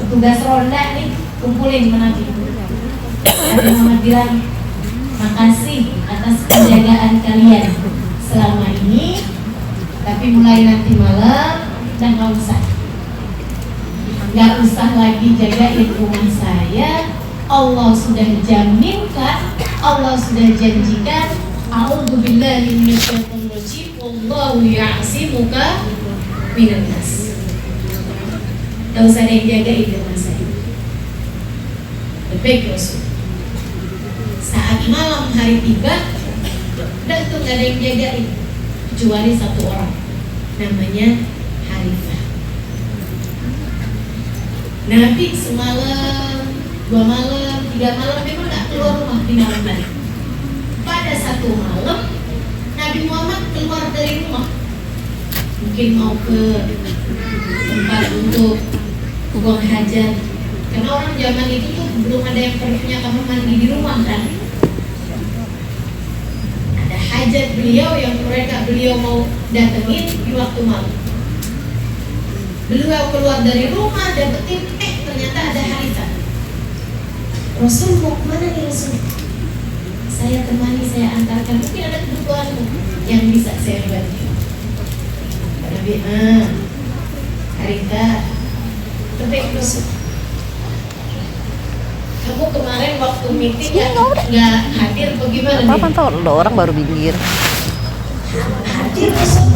petugas ronda nih, kumpulin ke Nabi. Nabi Muhammad bilang, makasih atas penjagaan kalian selama ini. Tapi mulai nanti malam udah nggak usah lagi jagain rumah saya. Allah sudah jaminkan, Allah sudah janjikan. A'udzubillahi minasyaitonir rajim. Wallahu ya'simuka minan nas. Gak usah ada yang jagain rumah saya. Lebih Rasul. Saat malam hari tiba, udah tuh gak ada yang jagain kecuali satu orang, namanya Harithah. Nabi semalam, 2 malam, 3 malam memang gak keluar rumah di malam hari. Pada satu malam Nabi Muhammad keluar dari rumah, mungkin mau ke tempat untuk buang hajat, karena orang zaman itu tuh belum ada yang punya kamar mandi di rumah kan. Ada hajat beliau yang beliau mau datengin di waktu malam. Beliau keluar dari rumah, dapetin ternyata ada Harithah. Rasul mau kemana nih Rasul? Saya temani, saya antarkan, mungkin ada kebutuhanmu yang bisa saya bantu. Nabi, Harithah, tapi Rasul, kamu kemarin waktu meeting nggak hadir bagaimana nih? Apa tahu lo orang baru minggir. Hadir Rasul.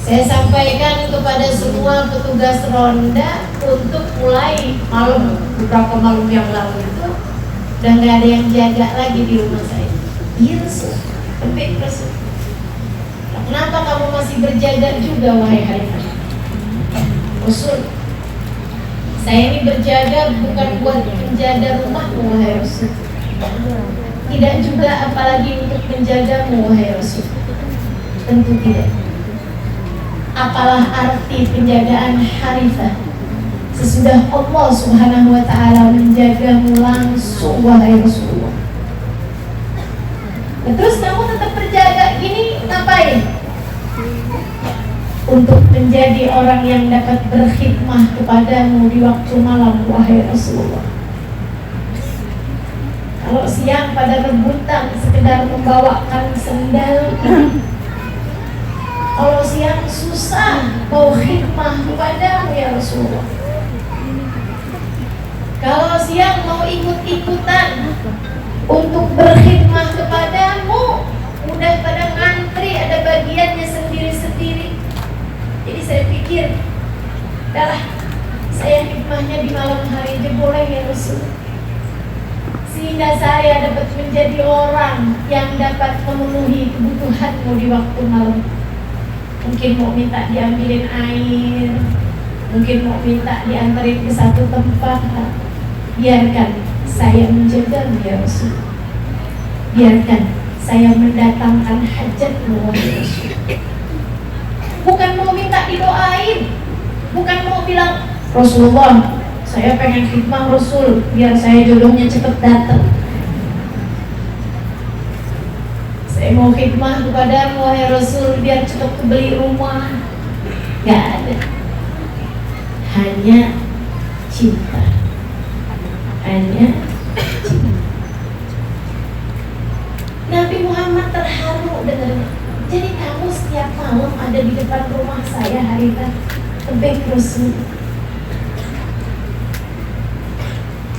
Saya sampaikan kepada semua petugas ronda untuk mulai malam, beberapa malam yang lalu itu udah nggak ada yang jaga lagi di rumah saya. Iya Rasul, tapi Rasul, kenapa kamu masih berjaga juga wahai Harithah? Rasul, saya ini berjaga bukan buat menjaga rumahmu wahai Rasul, tidak juga apalagi untuk menjagamu wahai Rasul. Tentu tidak. Apalah arti penjagaan Harithah sesudah Allah Subhanahu wa ta'ala menjagamu langsung wahai Rasulullah. Nah, terus kamu tetap berjaga gini ngapain? Untuk menjadi orang yang dapat berkhidmah kepadamu di waktu malam wahai Rasulullah. Kalau siang pada rebutan sekedar membawakan sendal, kalau siang susah mau khidmah kepadamu ya Rasulullah. Kalau siang mau ikut-ikutan untuk berkhidmah kepadamu, udah pada ngantri, ada bagiannya sendiri-sendiri. Jadi saya pikir, udahlah, saya khidmahnya di malam hari aja boleh ya Rasul, sehingga saya dapat menjadi orang yang dapat memenuhi kebutuhanmu di waktu malam. Mungkin mau minta diambilin air, mungkin mau minta diantarin ke satu tempat. Biarkan saya menjagamu ya Rasul. Biarkan saya mendatangkan hajatmu wahai Rasul. Bukan mau minta didoain, bukan mau bilang Rasulullah, saya pengen khidmah Rasul biar saya jodohnya cepet datang. Saya mau khidmah kepadamu wahai Rasul biar cepat kebeli rumah. Gak ada. Hanya cinta. Hanya cinta. Nabi Muhammad terharu dengannya. Jadi kamu setiap malam ada di depan rumah saya Harithah, tebek Rasul.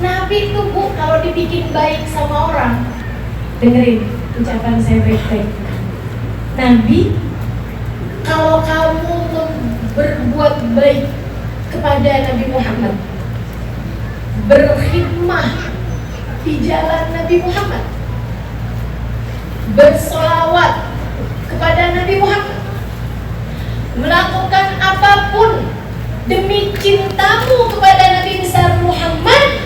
Nabi itu Bu, kalau dibikin baik sama orang, dengerin ucapan saya baik-baik. Nabi, kalau kamu berbuat baik kepada Nabi Muhammad, berkhidmah di jalan Nabi Muhammad, bersolawat kepada Nabi Muhammad, melakukan apapun demi cintamu kepada Nabi besar Muhammad,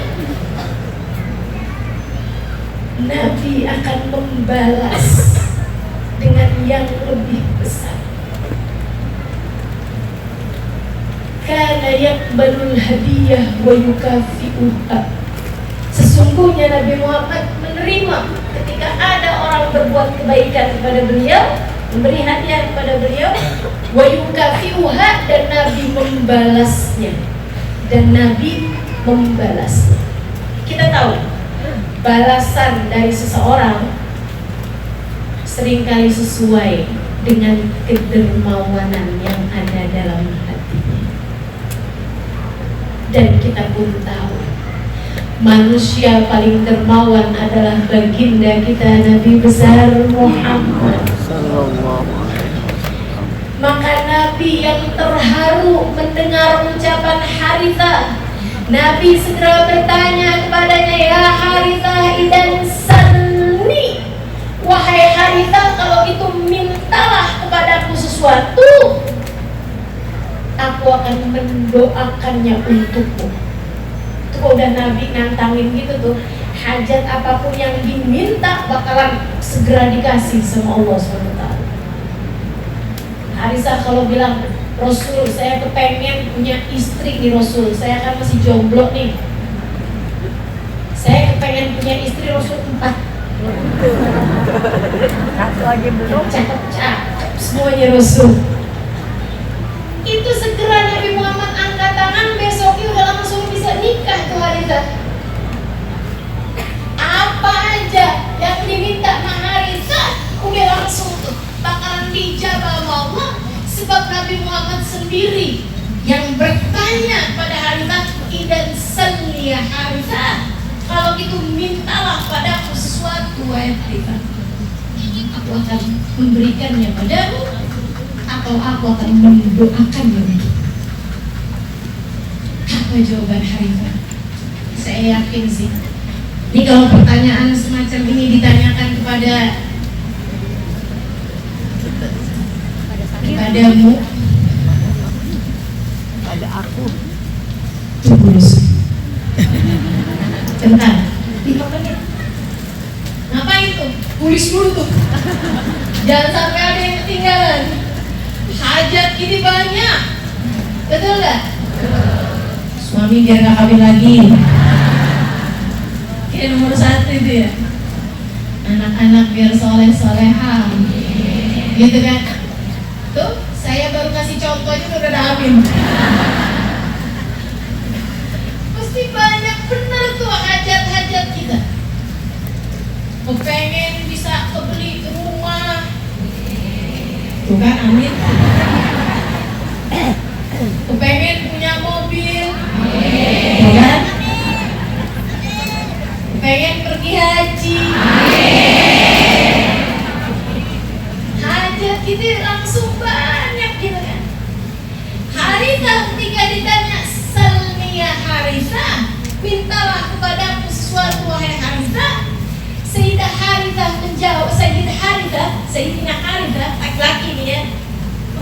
Nabi akan membalas dengan yang lebih besar. Kana yaqbalul hadiyah wa yukafi'uha. Sesungguhnya Nabi Muhammad menerima ketika ada orang berbuat kebaikan kepada beliau, memberi hadiah kepada beliau, wa yukafi'uha, dan Nabi membalasnya. Dan Nabi membalasnya. Kita tahu balasan dari seseorang seringkali sesuai dengan kedermawanan yang ada dalam hatinya. Dan kita pun tahu manusia paling dermawan adalah baginda kita Nabi besar Muhammad. Maka Nabi yang terharu mendengar ucapan Harithah, Nabi segera bertanya kepadanya, ya Harithah idan sanni, wahai Harithah, kalau itu mintalah kepadaku sesuatu, aku akan mendoakannya untukmu. Itu udah Nabi nantangin gitu tuh, hajat apapun yang diminta bakalan segera dikasih sama Allah SWT. Harithah kalau bilang, Rasul, saya kepengen punya istri nih Rasul, saya kan masih jomblo nih, saya kepengen punya istri Rasul 4. Satu aja belum. Cakep-cakep semuanya Rasul. Itu segera Nabi Muhammad angkat tangan, besoknya udah langsung bisa nikah tuh Harithah. Apa aja yang diminta sama Harithah udah langsung tuh bakalan dijabah sama Allah. Sebab Nabi Muhammad sendiri yang bertanya pada Harithah, idan salli ya Harithah, kalau gitu mintalah padaku sesuatu wahai Harithah, aku akan memberikannya padamu atau aku akan mendoakannya untukmu. Apa jawaban Harithah? Saya yakin sih, ini kalau pertanyaan semacam ini ditanyakan kepadamu, Ada aku. tunggu bentar, 5 menit. Ngapain tuh? Tulis dulu tuh. Jangan sampai ada yang ketinggalan. Hajat ini banyak, betul gak? Suami biar gak kawin lagi, kayak nomor 1 itu ya. Anak-anak biar soleh-solehah, gitu kan? Tuh, saya baru kasih contohnya udah ada amin. Pasti banyak bener tuh hajat-hajat kita. Kepengen bisa kebeli rumah, tuh kan amin. Kepengen punya mobil, tuh kan. Kepengen pergi haji, hajat kita langsung banyak gitu kan. Harithah ketika ditanya, salni ya Harithah, mintalah kepadaku sesuatu wahai Harithah. Sayyidah Harithah menjawab, Sayyidina Harithah, laki-laki nih ya.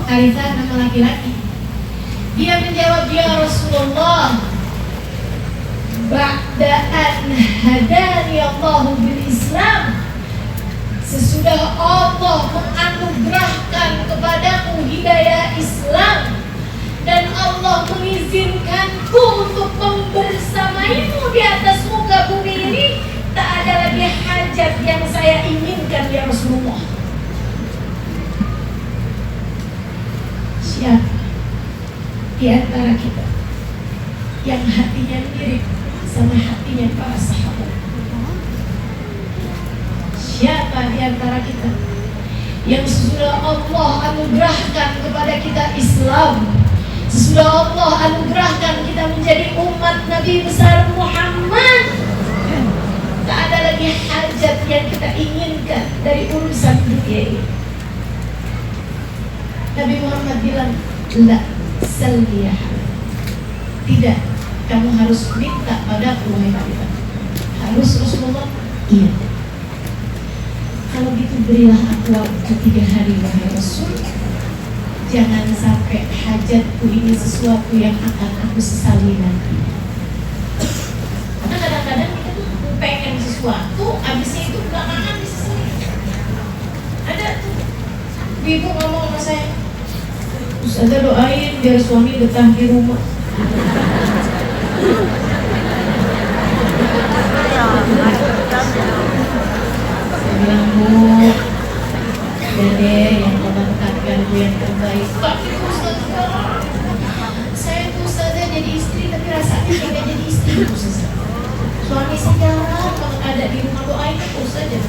Harithah nama laki-laki. Dia menjawab, ya Rasulullah, ba'da'an hadani Allahu bil Islam, sesudah Allah menganugerahkan kepadaku hidayah Islam dan Allah mengizinkanku untuk membersamaimu di atas muka bumi ini, tak ada lagi hajat yang saya inginkan ya Rasulullah. Siapa di antara kita yang hatinya mirip sama hatinya para sahabat? Siapa di antara kita yang sesudah Allah anugerahkan kepada kita Islam, sesudah Allah anugerahkan kita menjadi umat Nabi besar Muhammad, tak ada lagi hajat yang kita inginkan dari urusan dunia ini? Nabi Muhammad bilang, la saliyah, tidak, kamu harus minta padaku wahai Harithah. Harus Rasulullah? Iya. Kalau gitu berilah aku waktu 3 hari wahai Rasul. Jangan sampai hajatku ini sesuatu yang akan aku sesali nanti. Karena kadang-kadang kita tuh pengen sesuatu, abisnya itu belakangan disesali. Ada tuh ibu ngomong sama saya, Ustazah doain biar suami betah di rumah. Saya bilang, Bu, Dede yang menempatkan Bu yang terbaik. Tapi Ustazah, saya tuh Ustazah jadi istri tapi rasanya tidak jadi istri Ustazah. Suami saya jarang kalau ada di rumah, doain terus saja.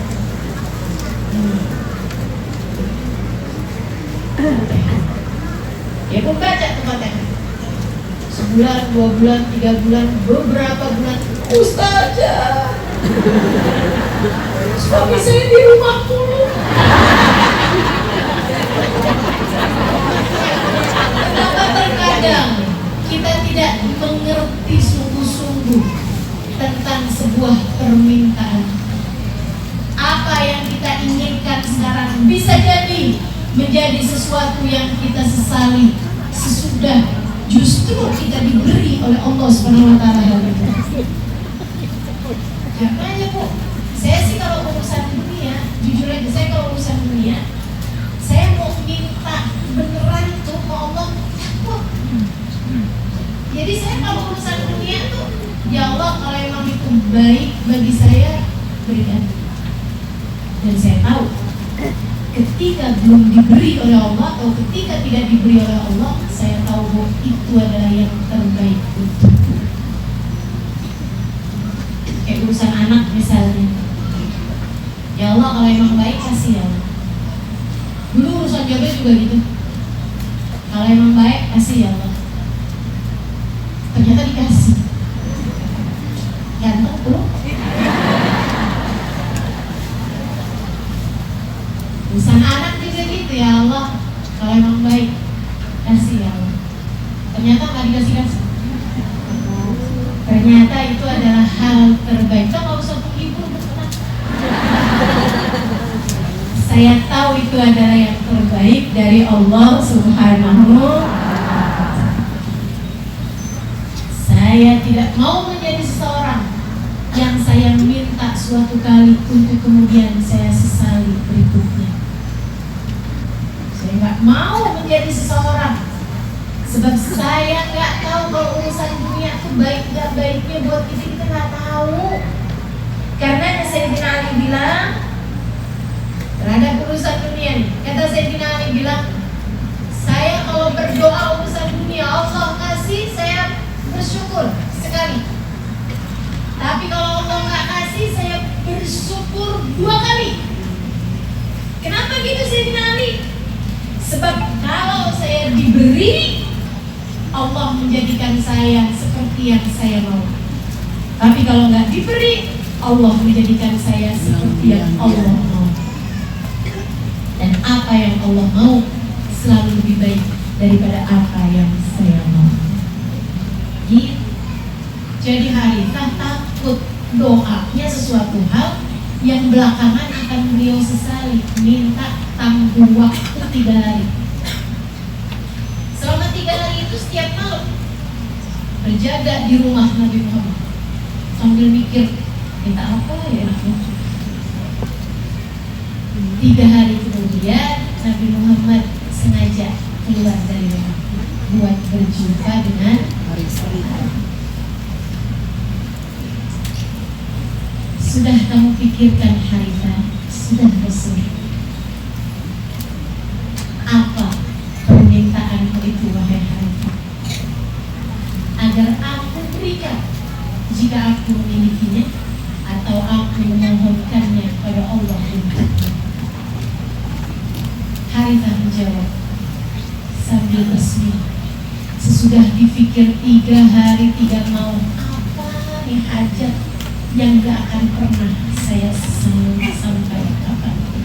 Dia pun baca tuh Fatihah. Sebulan, 2 bulan, 3 bulan, beberapa bulan. Ustazah, suami saya di rumah mulu. Kenapa terkadang kita tidak mengerti sungguh-sungguh tentang sebuah permintaan? Apa yang kita inginkan sekarang bisa jadi menjadi sesuatu yang kita sesali sesudah justru kita diberi oleh Allah Subhanahu wa taala hal itu. Makanya Bu, saya sih kalau urusan dunia, jujur aja saya kalau urusan dunia, saya mau minta beneran tuh ke Allah takut. Jadi saya kalau urusan dunia tuh, ya Allah kalau emang itu baik bagi saya, berikan. Dan saya tahu ketika belum diberi oleh Allah atau ketika tidak diberi oleh Allah, saya tahu bahwa itu adalah yang terbaik untukku. Kayak urusan anak misalnya, ya Allah kalau emang baik kasih ya Allah. Dulu urusan jodoh juga gitu, kalau emang baik kasih ya Allah. Ternyata dikasih, ganteng bro. Urusan anak juga gitu, ya Allah kalau emang baik kasih ya Allah. Ternyata nggak dikasih. Ternyata itu adalah hal terbaik. Kita nggak usah menghibur, tenang. Saya tahu itu adalah yang terbaik dari Allah Subhanahu. Saya tidak mau menjadi seseorang yang saya minta suatu kali untuk kemudian saya sesali berikutnya. Saya nggak mau menjadi seseorang sebab saya nggak tahu kalau urusan dunia itu baik nggak baiknya buat kita nggak tahu. Karena Sayyidina Ali bilang terhadap urusan dunia nih, kata Sayyidina Ali bilang, saya kalau berdoa urusan dunia Allah kasih, saya bersyukur sekali. Tapi kalau Allah nggak kasih, saya bersyukur 2 kali. Kenapa gitu Sayyidina Ali? Sebab kalau saya diberi, Allah menjadikan saya seperti yang saya mau. Tapi kalau nggak diberi, Allah menjadikan saya seperti yang Allah mau. Dan apa yang Allah mau selalu lebih baik daripada apa yang saya mau. Gitu. Jadi Harithah takut doanya sesuatu hal yang belakangan akan beliau sesali, minta tangguh waktu 3 hari. Selama 3 hari itu setiap malam berjaga di rumah Nabi Muhammad sambil mikir minta apa ya enaknya. 3 hari kemudian Nabi Muhammad sengaja keluar dari rumah buat berjumpa dengan Harithah. Sudah kamu pikirkan Harithah? Sudah Rasul. Apa permintaanmu itu wahai Harithah? Agar aku berikan jika aku memilikinya, atau aku memohonkannya kepada Allah untukmu. Harithah menjawab sambil bersemi. Sesudah dipikir 3 hari 3 malam, apa nih hajat yang gak akan pernah saya sesali sampai kapanpun.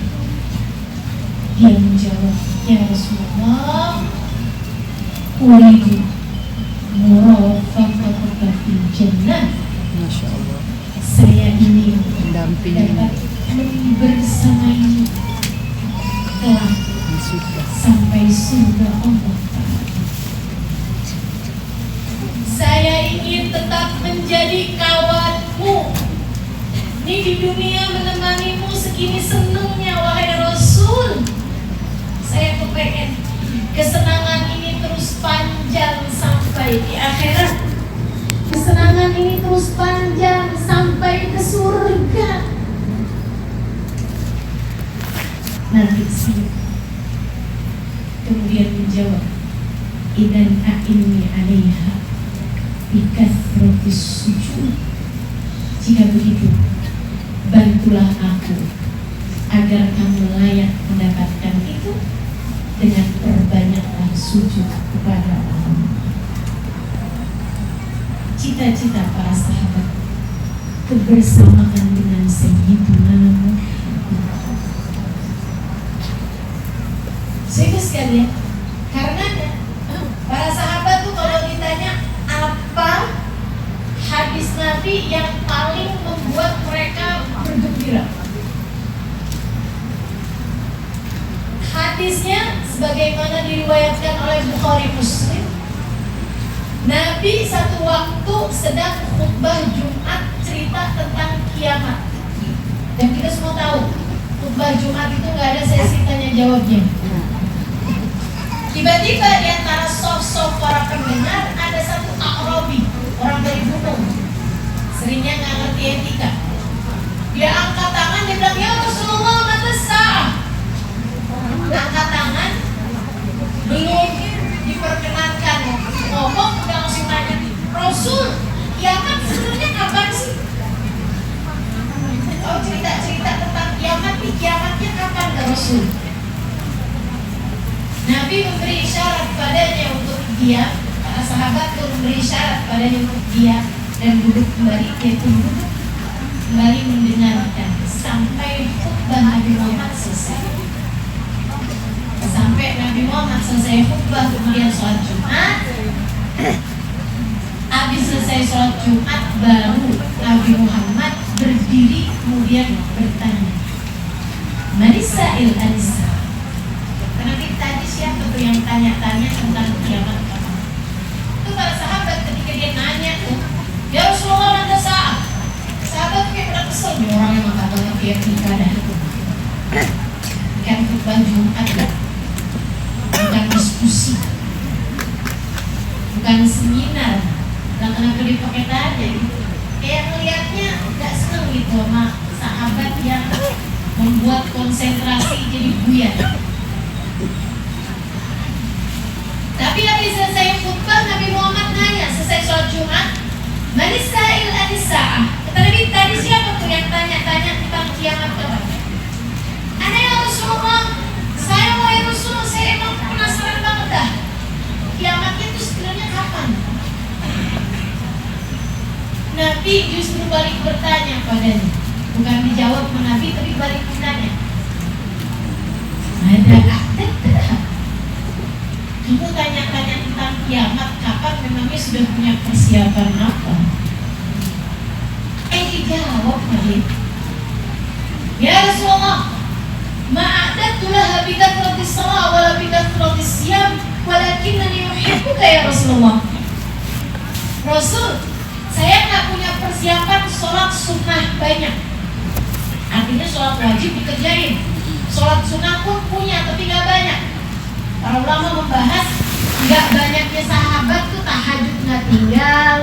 Dia menjawab, ya Rasulullah, uridu murafaqatuka fil jannah. Masya Allah. Saya ingin Mendampingi. dapat bersamaimu kelak sampai surga Allah. Saya ingin tetap menjadi kawanmu. Ini di dunia menemanimu segini senengnya wahai Rasul. Saya kepengen kesenangan ini terus panjang sampai di akhirat. Kesenangan ini terus panjang sampai ke surga. Nanti sih. Kemudian menjawab, idan a'inni 'alaiha bikasratis sujud. Jika begitu, bantulah aku agar kamu layak mendapatkan itu dengan perbanyaklah sujud kepada Allah. Cita-cita para sahabat kebersamaan dengan Sayyidina Muhammad. Saudara sekalian, karenanya para sahabat tuh kalau ditanya apa hadis Nabi yang paling membuat mereka bergembira, hadisnya sebagaimana diriwayatkan oleh Bukhari Muslim. Nabi satu waktu sedang khutbah Jumat cerita tentang kiamat. Dan kita semua tahu khutbah Jumat itu nggak ada sesi tanya jawabnya. Tiba-tiba di antara soft-soft para pendengar ada satu Arabi, orang dari gunung, seringnya nggak ngerti etika. Dia angkat tangan, dia bilang, ya Rasulullah, mata sa'ah. Angkat tangan, belum diperkenankan ngomong, udah langsung nanya, Rasul, kiamat sebenarnya kapan sih? Oh, cerita-cerita tentang kiamat, kiamatnya kapan ke Rasul? Nabi memberi isyarat padanya untuk diam. Para sahabat pun memberi isyarat padanya untuk diam dan duduk kembali. Dia pun duduk kembali mendengarkan sampai khutbah Nabi Muhammad selesai. Sampai Nabi Muhammad selesai khutbah, kemudian sholat Jumat. Habis selesai sholat Jumat, baru Nabi Muhammad berdiri kemudian bertanya, Manisail Anisa. Karena tadi siapa tuh yang tanya-tanya tentang kiamat kapan? Itu para sahabat ketika dia nanya tuh, ya Rasulullah, ada saat sahabat kayak pada kesel nih orang yang gak ngerti etika dah. Bukan khutbah Jumat kan, bukan diskusi, bukan seminar. Dan kenapa dipakai tanya? Kayak ngeliatnya gak seneng gitu sama sahabat yang membuat konsentrasi jadi buyar. Tapi habis selesai khutbah, Nabi Muhammad nanya selesai sholat Jumat, Manisail Anisa'ah. Kata Nabi, tadi siapa tuh yang tanya-tanya tentang kiamat kapan? Ana ya Rasulullah, saya mau ya Rasulullah, saya emang penasaran banget dah. Kiamatnya itu sebenarnya kapan? Nabi justru balik bertanya padanya. Bukan dijawab sama Nabi, tapi balik bertanya. Ada kamu tanya-tanya tentang kiamat kapan, memangnya sudah punya persiapan apa? Dijawab lagi. Ya Rasulullah, ma'adatu laha bikathratis shalah wala bikathratis siyam walakinnani uhibbuka ya Rasulullah. Rasul, saya nggak punya persiapan sholat sunnah banyak. Artinya sholat wajib dikerjain, sholat sunnah pun punya tapi nggak banyak. Para ulama membahas nggak banyaknya sahabat tuh tahajud nggak tinggal,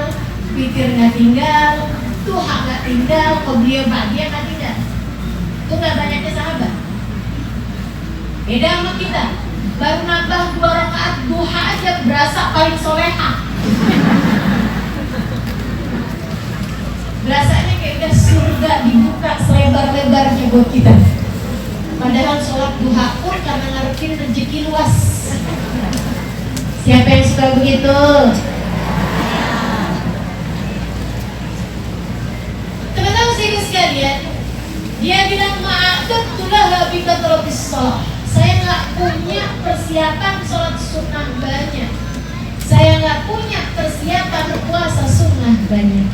witir nggak tinggal, duha nggak tinggal, qobliyah ba'diyah nggak tinggal. Itu nggak banyaknya sahabat. Beda sama kita, baru nambah 2 rakaat duha aja berasa paling soleha. Berasanya kayak udah surga dibuka selebar-lebarnya buat kita. Padahal sholat duha pun karena ngarepin rezeki luas. Siapa yang suka begitu? Teman-teman sekalian, dia bilang ma'adatu laha bikathratis shalah. Saya nggak punya persiapan sholat sunnah banyak. Saya nggak punya persiapan puasa sunnah banyak.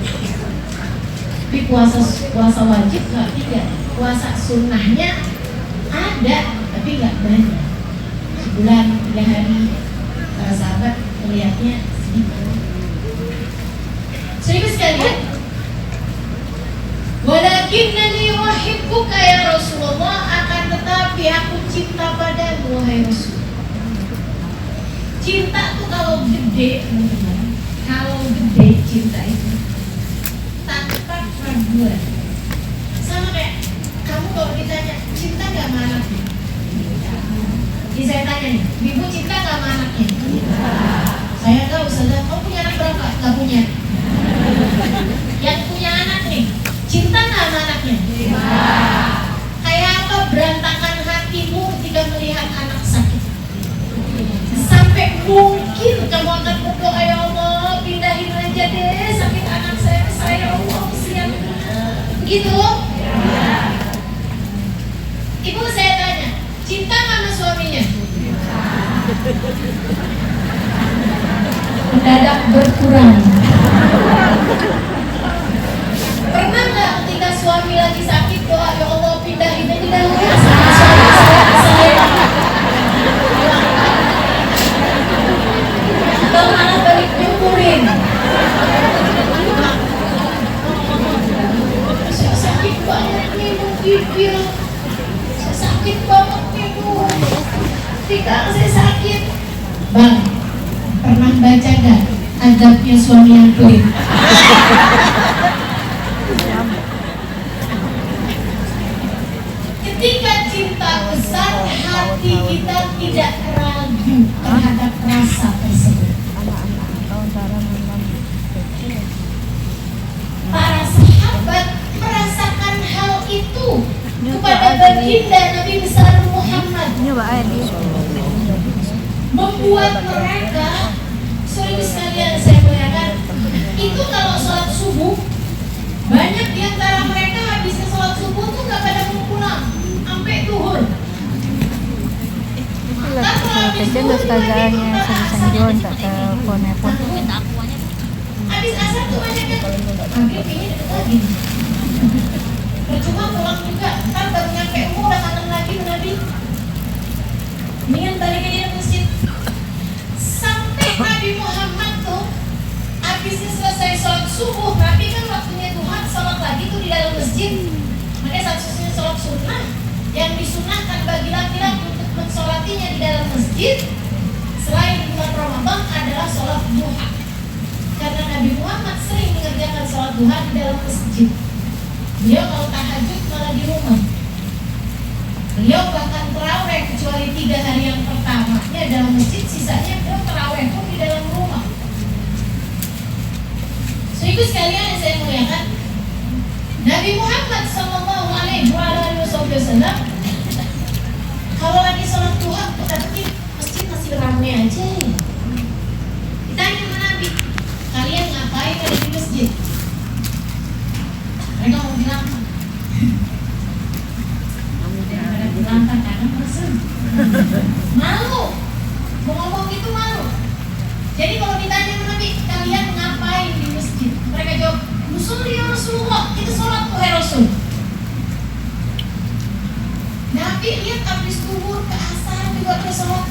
Tapi puasa wajib nggak tinggal. Puasa sunnahnya ada, tapi nggak banyak. Sebulan 3 hari. Para sahabat melihatnya sedikit. Saudara sekalian, walakinnani uhibbuka ya Rasulullah, akan tetapi aku cinta padamu wahai Rasul. Cinta tuh kalau gede, teman-teman, kalau gede cinta itu tanpa keraguan. Sama kayak kamu kalau ditanya cinta nggak sama anaknya? Jadi saya tanya nih, ibu cinta nggak sama anaknya? Saya tahu, saudara, kamu punya anak berapa? Nggak punya. Yang punya anak nih, cinta nggak sama anaknya? Kayak apa berantakan hatimu ketika melihat anak sakit? kamu akan berdoa, ya Allah pindahin aja deh sakit anak saya ya Allah, kesian. Gitu. Ibu saya tanya, cinta nggak sama suaminya? Mendadak berkurang. Pernah nggak ketika suami lagi sakit doa, ya Allah pindahin aja dulu ya sakit suami saya. Atau malah balik nyukurin. Saya sakit banget nih bibir. Saya sakit banget nih bu. Pinggang saya sakit. Bang, pernah baca gak adabnya suami yang pelit? Ketika cinta besar, hati kita tidak ragu terhadap rasa tersebut. Para sahabat merasakan hal itu kepada baginda Nabi besar Muhammad, membuat mereka, saudara sekalian saya muliakan, itu kalau sholat subuh, banyak di antara mereka habisnya sholat subuh tuh gak pada mau pulang sampai duhur. Kecil ustazahnya Sang John tak telepon. Habis asar tuh banyak yang maghrib ini deket lagi. Percuma pulang juga, ntar baru nyampe umur udah kangen lagi Nabi. Mendingan balik aja ke masjid. Sampai Nabi Muhammad tuh habisnya selesai sholat subuh, Nabi kan waktunya Tuhan sholat lagi tuh di dalam masjid. Makanya satu-satunya sholat sunnah yang disunahkan bagi laki-laki untuk mensolatinya di dalam masjid selain bulan Ramadan adalah sholat duha. Karena Nabi Muhammad sering mengerjakan sholat duha di dalam masjid. Beliau kalau tahajud malah di rumah. Beliau bahkan terawih kecuali 3 hari yang pertamanya dalam masjid, sisanya beliau terawih pun di dalam rumah. So itu sekalian yang saya muliakan, Nabi Muhammad Sallallahu Alaihi Wasallam kalau lagi sholat duha, tapi masjid masih ramai aja. Ditanya sama Nabi, kalian ngapain ada di masjid? Mereka mau bilang, daripada bilang kadang bosan, malu, mau ngomong gitu malu. Jadi kalau ditanya sama Nabi, kalian ngapain di masjid? Mereka jawab, nusul ya Rasulullah, kita sholat tuh Rasul. Nabi lihat habis zuhur ke asar juga ada sholat,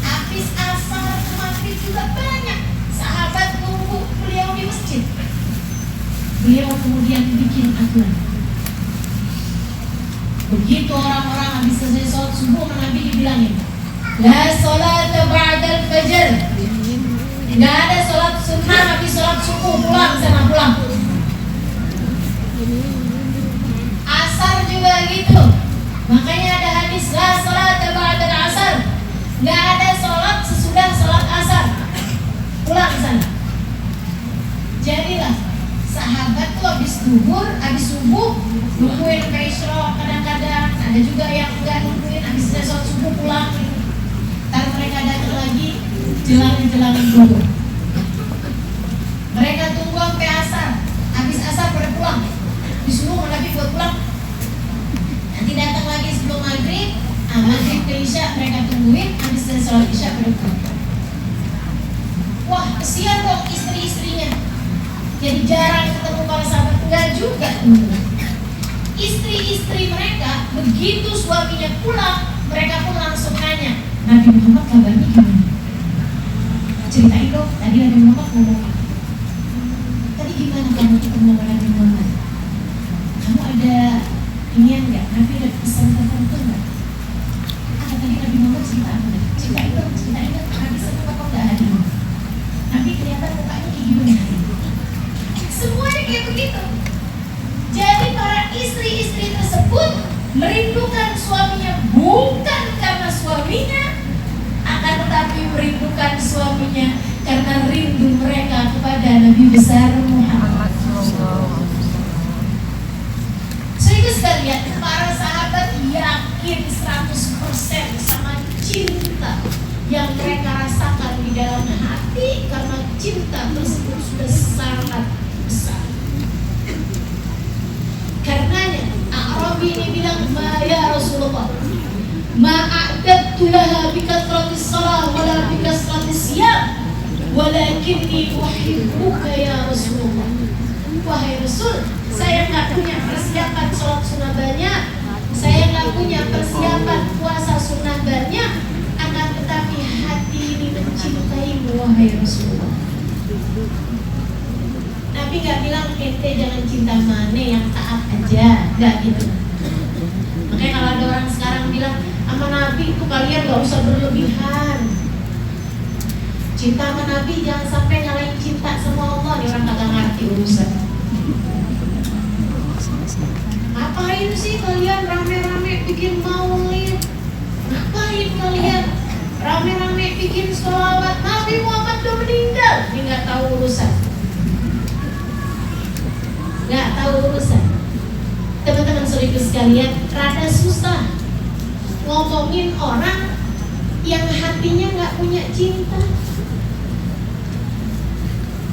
habis asar ke maghrib juga banyak sahabat nunggu beliau di masjid. Beliau kemudian bikin aturan. Begitu orang-orang habis selesai sholat subuh, Nabi dibilangin, la sholata ba'dal fajr. Nggak ada sholat sunnah habis sholat subuh, pulang sana pulang. Asar juga gitu. Makanya ada hadis la sholata ba'dal asar. Nggak ada sholat sesudah sholat asar, pulang sana. Jadilah sahabat tuh habis duhur, habis subuh nungguin isyraq, kadang-kadang ada juga yang enggak nungguin, habis sholat subuh pulang gitu. Ntar mereka datang lagi jelang duhur. Mereka tunggu sampai asar, habis asar pada pulang. Disuruh Nabi buat pulang. Nanti datang lagi sebelum maghrib, maghrib ke isya mereka tungguin, habis sholat isya pada pulang. Wah, kesian dong istri-istrinya. Jadi jarang ketemu para sahabat. Enggak juga. Istri-istri mereka begitu suaminya pulang, mereka pun langsung nanya, Nabi Muhammad kabarnya gimana? Ceritain dong, tadi Nabi Muhammad ngomong apa? Tadi gimana kamu ketemu Nabi Muhammad? Kamu ada inian nggak? Nabi ada pesan tertentu nggak? Tadi Nabi Muhammad cerita apa? Ceritain dong. Nabi senang apa nggak hari ini? Nabi kelihatan mukanya kayak gimana? Semuanya kayak begitu. Jadi para istri-istri tersebut merindukan suaminya bukan karena suaminya, akan tetapi merindukan suaminya karena rindu mereka kepada Nabi besar Muhammad. Sehingga sekalian, para sahabat yakin 100% sama cinta yang mereka rasakan di di dalam hati karena cinta tersebut sudah sangat besar. Karenanya A'rabi ini bilang, ya Rasulullah, ma'a'adtu laha bikathratis salah wala bikathratis siyam walakinni uhibbuka ya Rasulullah. Wahai Rasul, saya nggak punya persiapan sholat sunnah banyak, saya nggak punya persiapan puasa sunnah banyak, akan tetapi hati ini mencintaimu wahai Rasulullah. Nabi nggak bilang ente jangan cinta mane, yang taat aja, nggak gitu. Makanya kalau ada orang sekarang bilang sama Nabi itu kalian nggak usah berlebihan. Cinta sama Nabi jangan sampai nyalain cinta sama Allah. Nih orang kagak ngerti urusan. Ngapain sih kalian rame-rame bikin maulid? Ngapain kalian rame-rame bikin sholawat? Nabi Muhammad udah meninggal. Ini nggak tahu urusan. Nggak tahu urusan. Teman-teman saudaraku sekalian, rada susah ngomongin orang yang hatinya nggak punya cinta.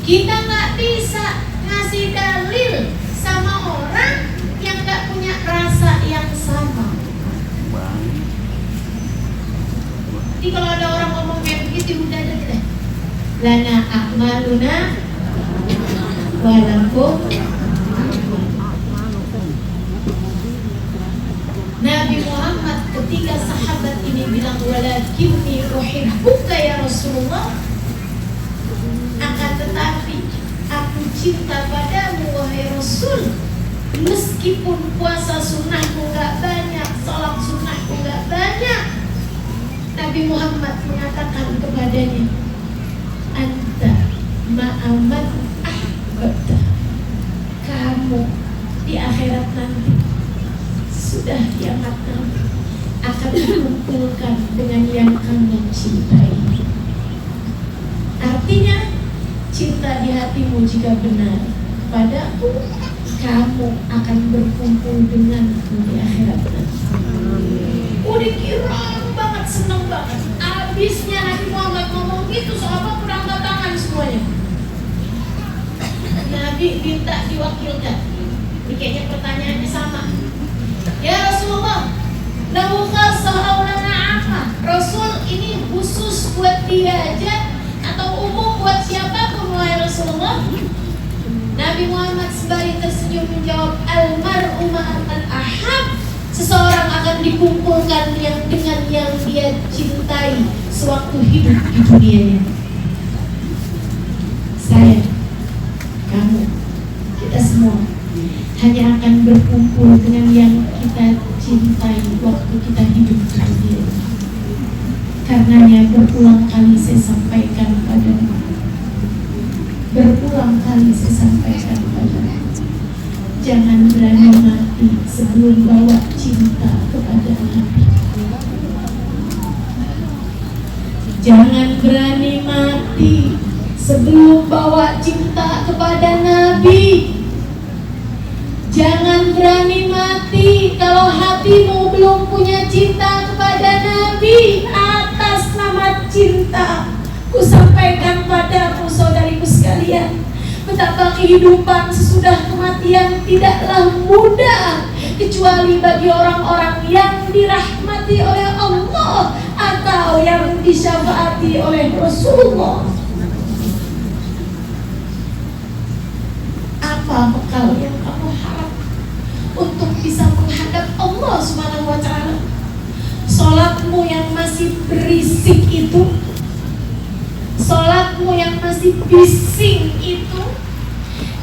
Kita nggak bisa ngasih dalil sama orang yang nggak punya rasa yang sama. Jadi kalau ada orang ngomong kayak begitu, udah deh. Lana a'maluna walakum. Nabi Muhammad ketika sahabat ini bilang walakinni uhibbuka ya Rasulullah, akan tetapi aku cinta padamu wahai Rasul, meskipun puasa sunnahku gak banyak, salat sunnahku gak banyak. Nabi Muhammad mengatakan kepadanya, anta ma'aman ahbabta, kamu di akhirat nanti sudah kiamat nanti akan dikumpulkan dengan yang kamu cintai. Artinya cinta di hatimu jika benar padaku, kamu akan berkumpul denganku di akhirat nanti. Udah kira banget, seneng banget. Abisnya Nabi Muhammad ngomong gitu, sahabat udah angkat tangan semuanya. Nabi minta diwakilkan. Ini kayaknya pertanyaannya sama. Ya Rasulullah, lahu khasah aw lana amma? Rasul, ini khusus buat dia aja atau umum buat siapapun wahai Rasulullah? Nabi Muhammad sembari tersenyum menjawab, al-mar'u ma'al ahab. Seseorang akan dikumpulkan dengan yang dia cintai sewaktu hidup di dunianya. Saya, kamu, kita semua hanya akan berkumpul dengan yang kita cintai waktu kita hidup di dunia. Karenanya berulang kali saya sampaikan padamu, berulang kali saya sampaikan padamu, jangan berani mati sebelum bawa cinta kepada Nabi. Jangan berani mati sebelum bawa cinta kepada Nabi. Jangan berani mati kalau hatimu belum punya cinta kepada Nabi. Atas nama cinta, ku sampaikan padamu saudariku sekalian, betapa kehidupan sesudah kematian tidaklah mudah, kecuali bagi orang-orang yang dirahmati oleh Allah atau yang disyafaati oleh Rasulullah. Apa bekal yang kamu harap untuk bisa menghadap Allah Subhanahu wa ta'ala? Sholatmu yang masih berisik itu, sholatmu yang masih bising itu,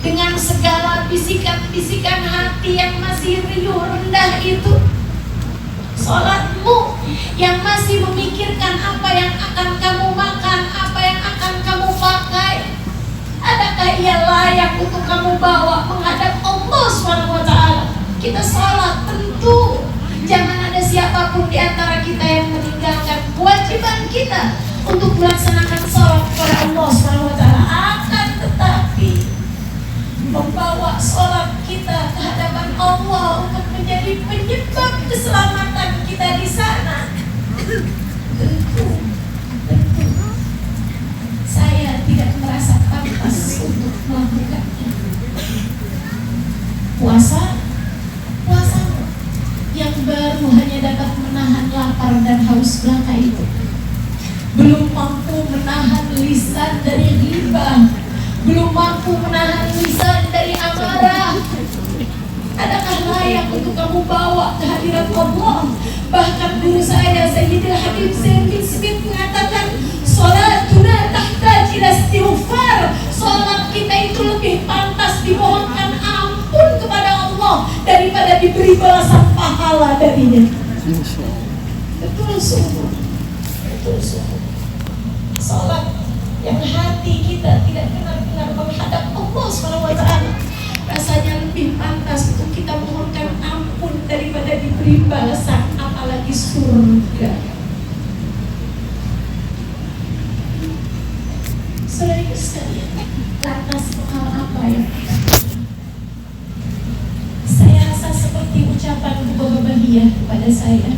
dengan segala bisikan-bisikan hati yang masih riuh rendah itu, sholatmu yang masih memikirkan apa yang akan kamu makan, apa yang akan kamu pakai, adakah ia layak untuk kamu bawa menghadap Allah SWT? Kita sholat, tentu jangan ada siapapun di antara kita yang meninggalkan kewajiban kita untuk melaksanakan sholat kepada Allah SWT. Akan tetapi membawa sholat kita ke hadapan Allah untuk menjadi penyebab keselamatan kita di sana, tentu harus belaka itu. Belum mampu menahan lisan dari ghibah, belum mampu menahan lisan dari amarah. Adakah layak untuk kamu bawa ke hadirat Allah? Bahkan guru saya Sayyidil Habib Zain bin Smith mengatakan, salatuna tahtaj ila istighfar. Salat kita itu lebih pantas dimohonkan ampun kepada Allah daripada diberi balasan pahala darinya. Betul sungguh, betul sungguh. Salat yang hati kita tidak benar-benar menghadap Allah SWT, rasanya lebih pantas untuk kita mohonkan ampun daripada diberi balasan, apalagi surga. Saudara sekalian, lantas hal apa ya? Saya rasa seperti ucapan Bapak Bahiyah kepada saya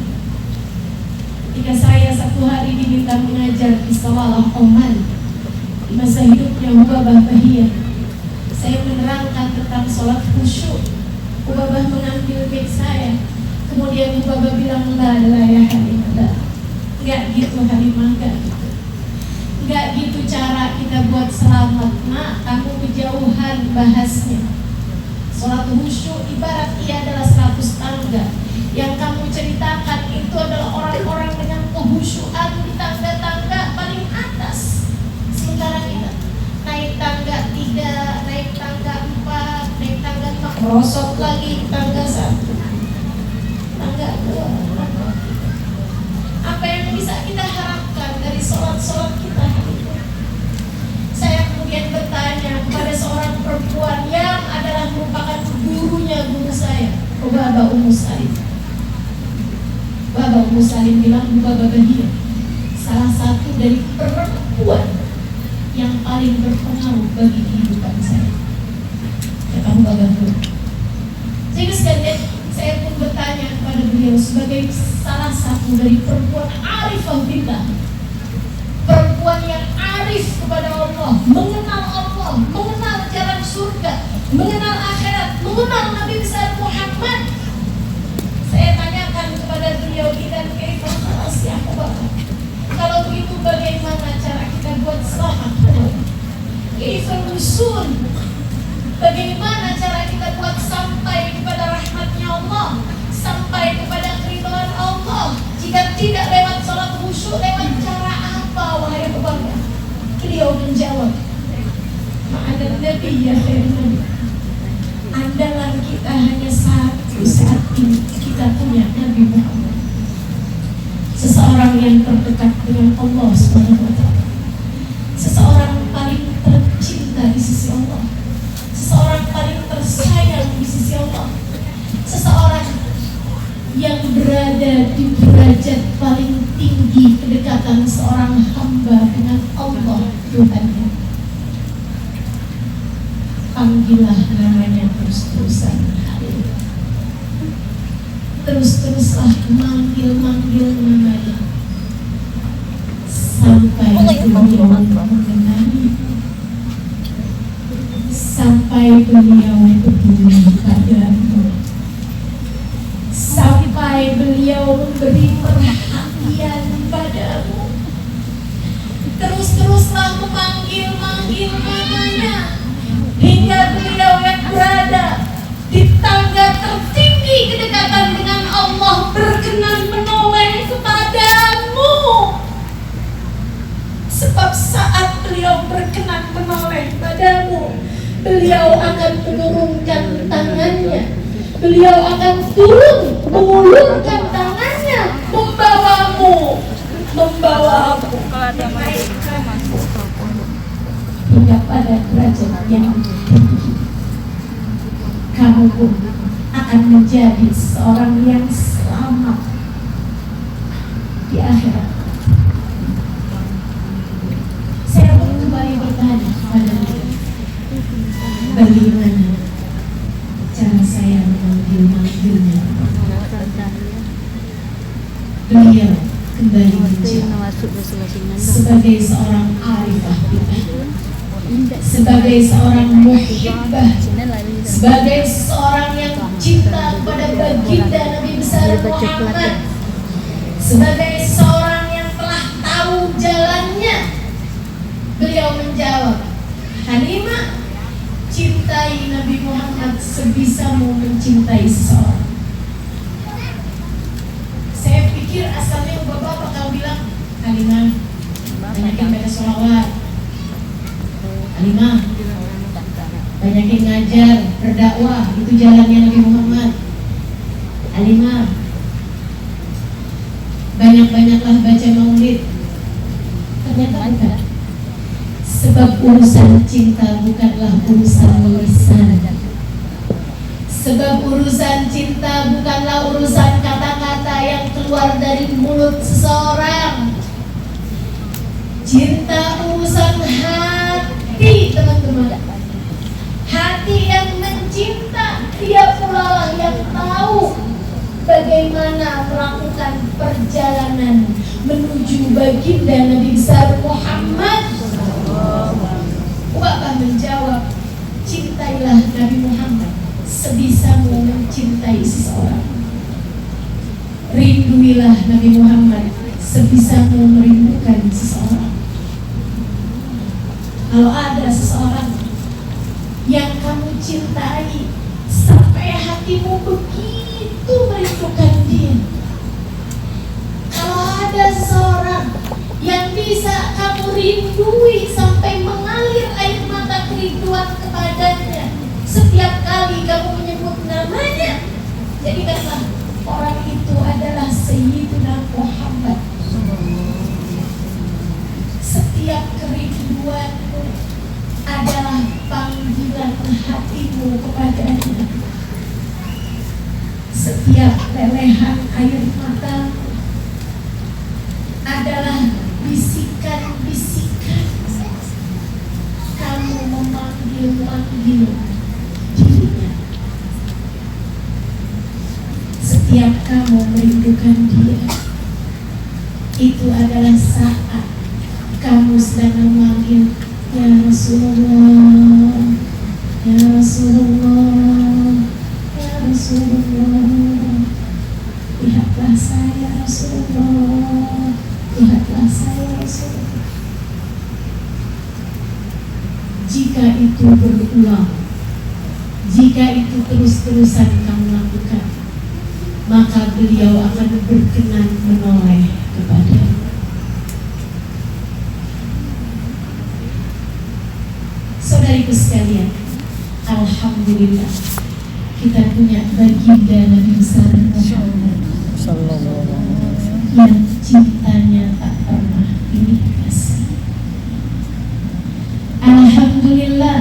ketika saya satu hari diminta mengajar di sekolah Oman di masa hidupnya Bapak Bahiyah. Saya menerangkan tentang sholat khusyuk. Ubabah mengambil mic saya, kemudian Ubabah bilang, la ya Halimah, enggak gitu Halimah, enggak gitu. Enggak gitu cara kita buat selamat, nak, kamu kejauhan bahasnya. Sholat khusyuk ibarat ia adalah 100 tangga. Yang kamu ceritakan itu adalah orang-orang dengan kehusyuan di tangga-tangga paling atas. Sementara kita naik tangga 3, naik tangga 4, naik tangga 5, merosot lagi tangga 1, tangga 2. Apa yang bisa kita harapkan dari sholat-sholat kita hari ini? Saya kemudian bertanya kepada seorang perempuan yang adalah merupakan gurunya guru saya, Ubabah Ummu Salim. Ubabah Ummu Salim bilang, Ubabah Bahiyah, salah satu dari perempuan yang paling berpengaruh bagi kehidupan saya. Kata Ubabah dulu. Jadi sekalian, saya pun bertanya kepada beliau sebagai salah satu dari perempuan arifah billah, perempuan yang arif kepada Allah, mengenal Allah, mengenal jalan surga, mengenal akhirat, mengenal Nabi besar Muhammad. Saya tanyakan kepada beliau, idan kaifah khalas ya Bapak, kalau begitu bagaimana cara kita buat selamat? Kaifah usul, bagaimana cara kita buat sampai kepada rahmatnya Allah, sampai kepada keridhaan Allah? Jika tidak lewat salat khusyuk, lewat cara apa wahai Bapak? Beliau menjawab, ma'adan Nabi ya khairun. Andalan kita hanya satu saat ini, kita punya Nabi Muhammad, seseorang yang terdekat dengan Allah SWT, seseorang paling tercinta di sisi Allah, seseorang paling tersayang di sisi Allah, seseorang yang berada di derajat paling tinggi kedekatan seorang hamba dengan Allah Tuhannya. Panggillah namanya terus-terusan, terus-teruslah manggil namanya sampai beliau mengenali, sampai beliau peduli padamu, sampai beliau memberi perhatian padamu. Terus-teruslah memanggil namanya hingga beliau yang berada di tangga tertinggi kedekatan dengan Allah berkenan menoleh kepadamu. Sebab saat beliau berkenan menoleh padamu, beliau akan menurunkan tangannya, beliau akan turun mengulurkan tangannya, membawamu hingga pada derajat yang tinggi. Kamu pun akan menjadi seorang yang selamat di akhirat. Saya pun kembali bertanya kepada beliau, bagaimana cara saya memanggilnya? Beliau kembali menjawab, sebagai seorang arifah billah, sebagai seorang muhibbah, sebagai seorang yang cinta kepada baginda Nabi besar Muhammad, sebagai seorang beliau menjawab, Halimah, cintai Nabi Muhammad sebisamu mencintai seseorang. Saya pikir asalnya bapak bakal bilang, Halimah, banyakin baca sholawat. Halimah, banyakin ngajar, berdakwah, itu jalannya Nabi Muhammad. Halimah, banyak-banyaklah baca maulid. Ternyata bukan. Sebab urusan cinta bukanlah urusan lisan. Sebab urusan cinta bukanlah urusan kata-kata yang keluar dari mulut seseorang. Cinta urusan hati, teman-teman. Hati yang mencinta, dia pula lah yang tahu bagaimana melakukan perjalanan menuju baginda Nabi besar Muhammad. Bapak menjawab, cintailah Nabi Muhammad sebisamu mencintai seseorang. Rinduilah Nabi Muhammad sebisamu merindukan seseorang. Kalau ada seseorang yang kamu cintai sampai hatimu begitu merindukan dia, kalau ada seseorang yang bisa kamu rindui sampai mengalir air mata kerinduan kepadanya setiap kali kamu menyebut namanya, jadikanlah orang itu adalah Sayyidina Muhammad. Setiap kerinduanmu adalah panggilan hatimu kepadanya. Setiap lelehan air matamu adalah bisikan-bisikan kamu memanggil-manggil dirinya. Setiap kamu merindukan dia, itu adalah saat kamu sedang memanggil, Ya Rasulullah, Ya Rasulullah, Ya Rasulullah, lihatlah saya Rasulullah, lihatlah saya Rasulullah. Jika itu berulang, jika itu terus-terusan kamu lakukan, maka beliau akan berkenan menoleh kepadamu. Saudariku sekalian, alhamdulillah kita punya baginda Nabi besar Muhammad yang cintanya tak pernah dinikasi. Alhamdulillah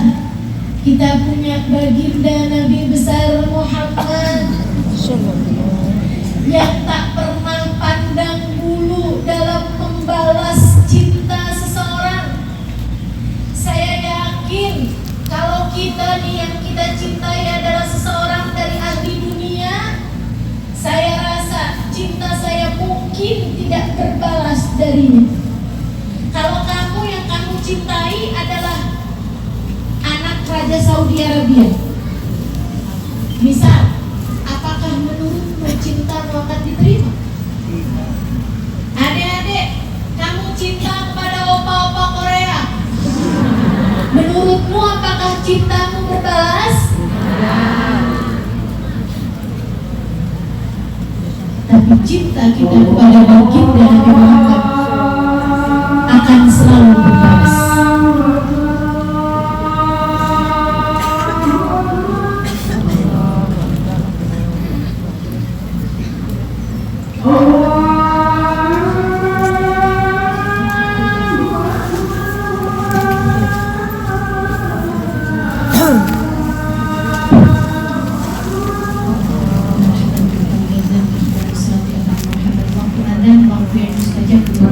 kita punya baginda Nabi besar Muhammad yang tak pernah pandang bulu dalam membalas cinta seseorang. Saya yakin kalau kita nih yang kita cintai adalah seseorang dari ahli dunia, saya rasa cinta saya mungkin tidak berbalas darinya. Kalau kamu yang kamu cintai adalah anak Raja Saudi Arabia, misal, apakah menurutmu cintamu akan diterima? Adik-adik, kamu cinta kepada opa-opa Korea, menurutmu apakah cintamu berbalas? Tapi cinta kita kepada baginda Nabi Muhammad akan selalu berbalas. dan maghfirah mustajab.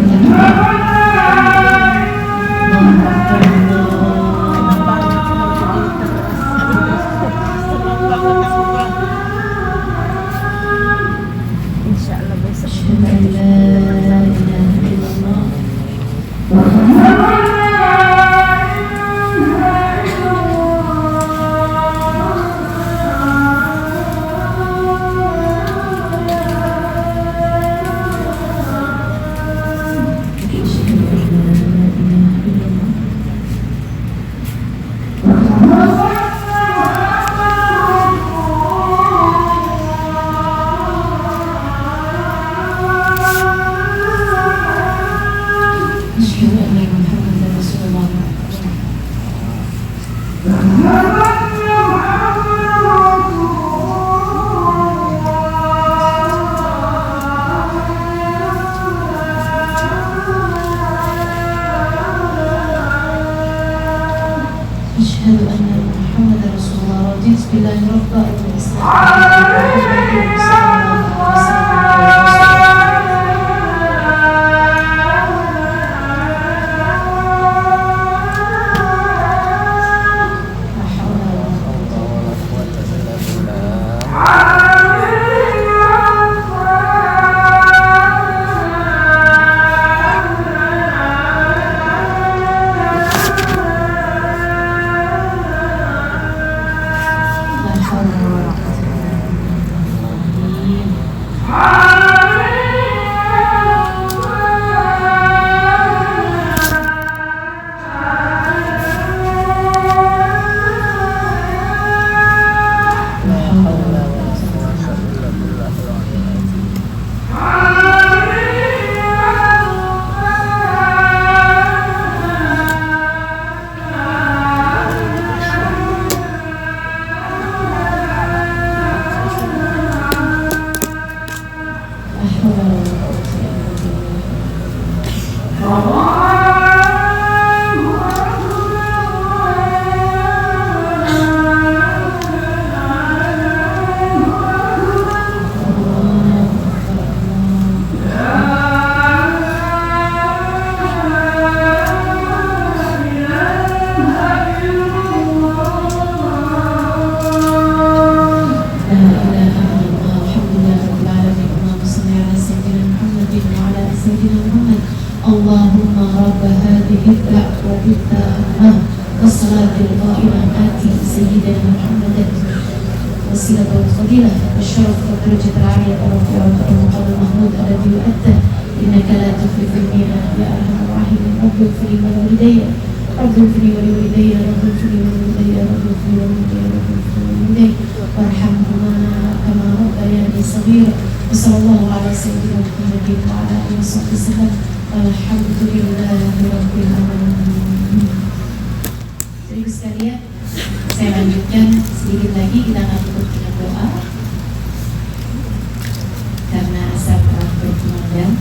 بك وبك والصلاة القائمة آتي سيدنا محمد وسيلة والفضيلة والشرف والدرجة العالية والرفيع والمقام المحمود الذي يؤدى إنك لا تخلف الميعاد يا أرحم الراحمين. رب اغفر لي ولوالدي رب اغفر لي ولوالدي رب اغفر لي ولوالدي رب اغفر لي ولوالدي رب اغفر لي ولوالدي وارحمهما كما ربياني صغيرا. وصلى الله على سيدنا محمد وعلى آله وصحبه وسلم والحمد لله رب العالمين. Ibu sekalian, saya lanjutkan sedikit lagi, kita akan tutup dengan doa karena asar telah berkumandang.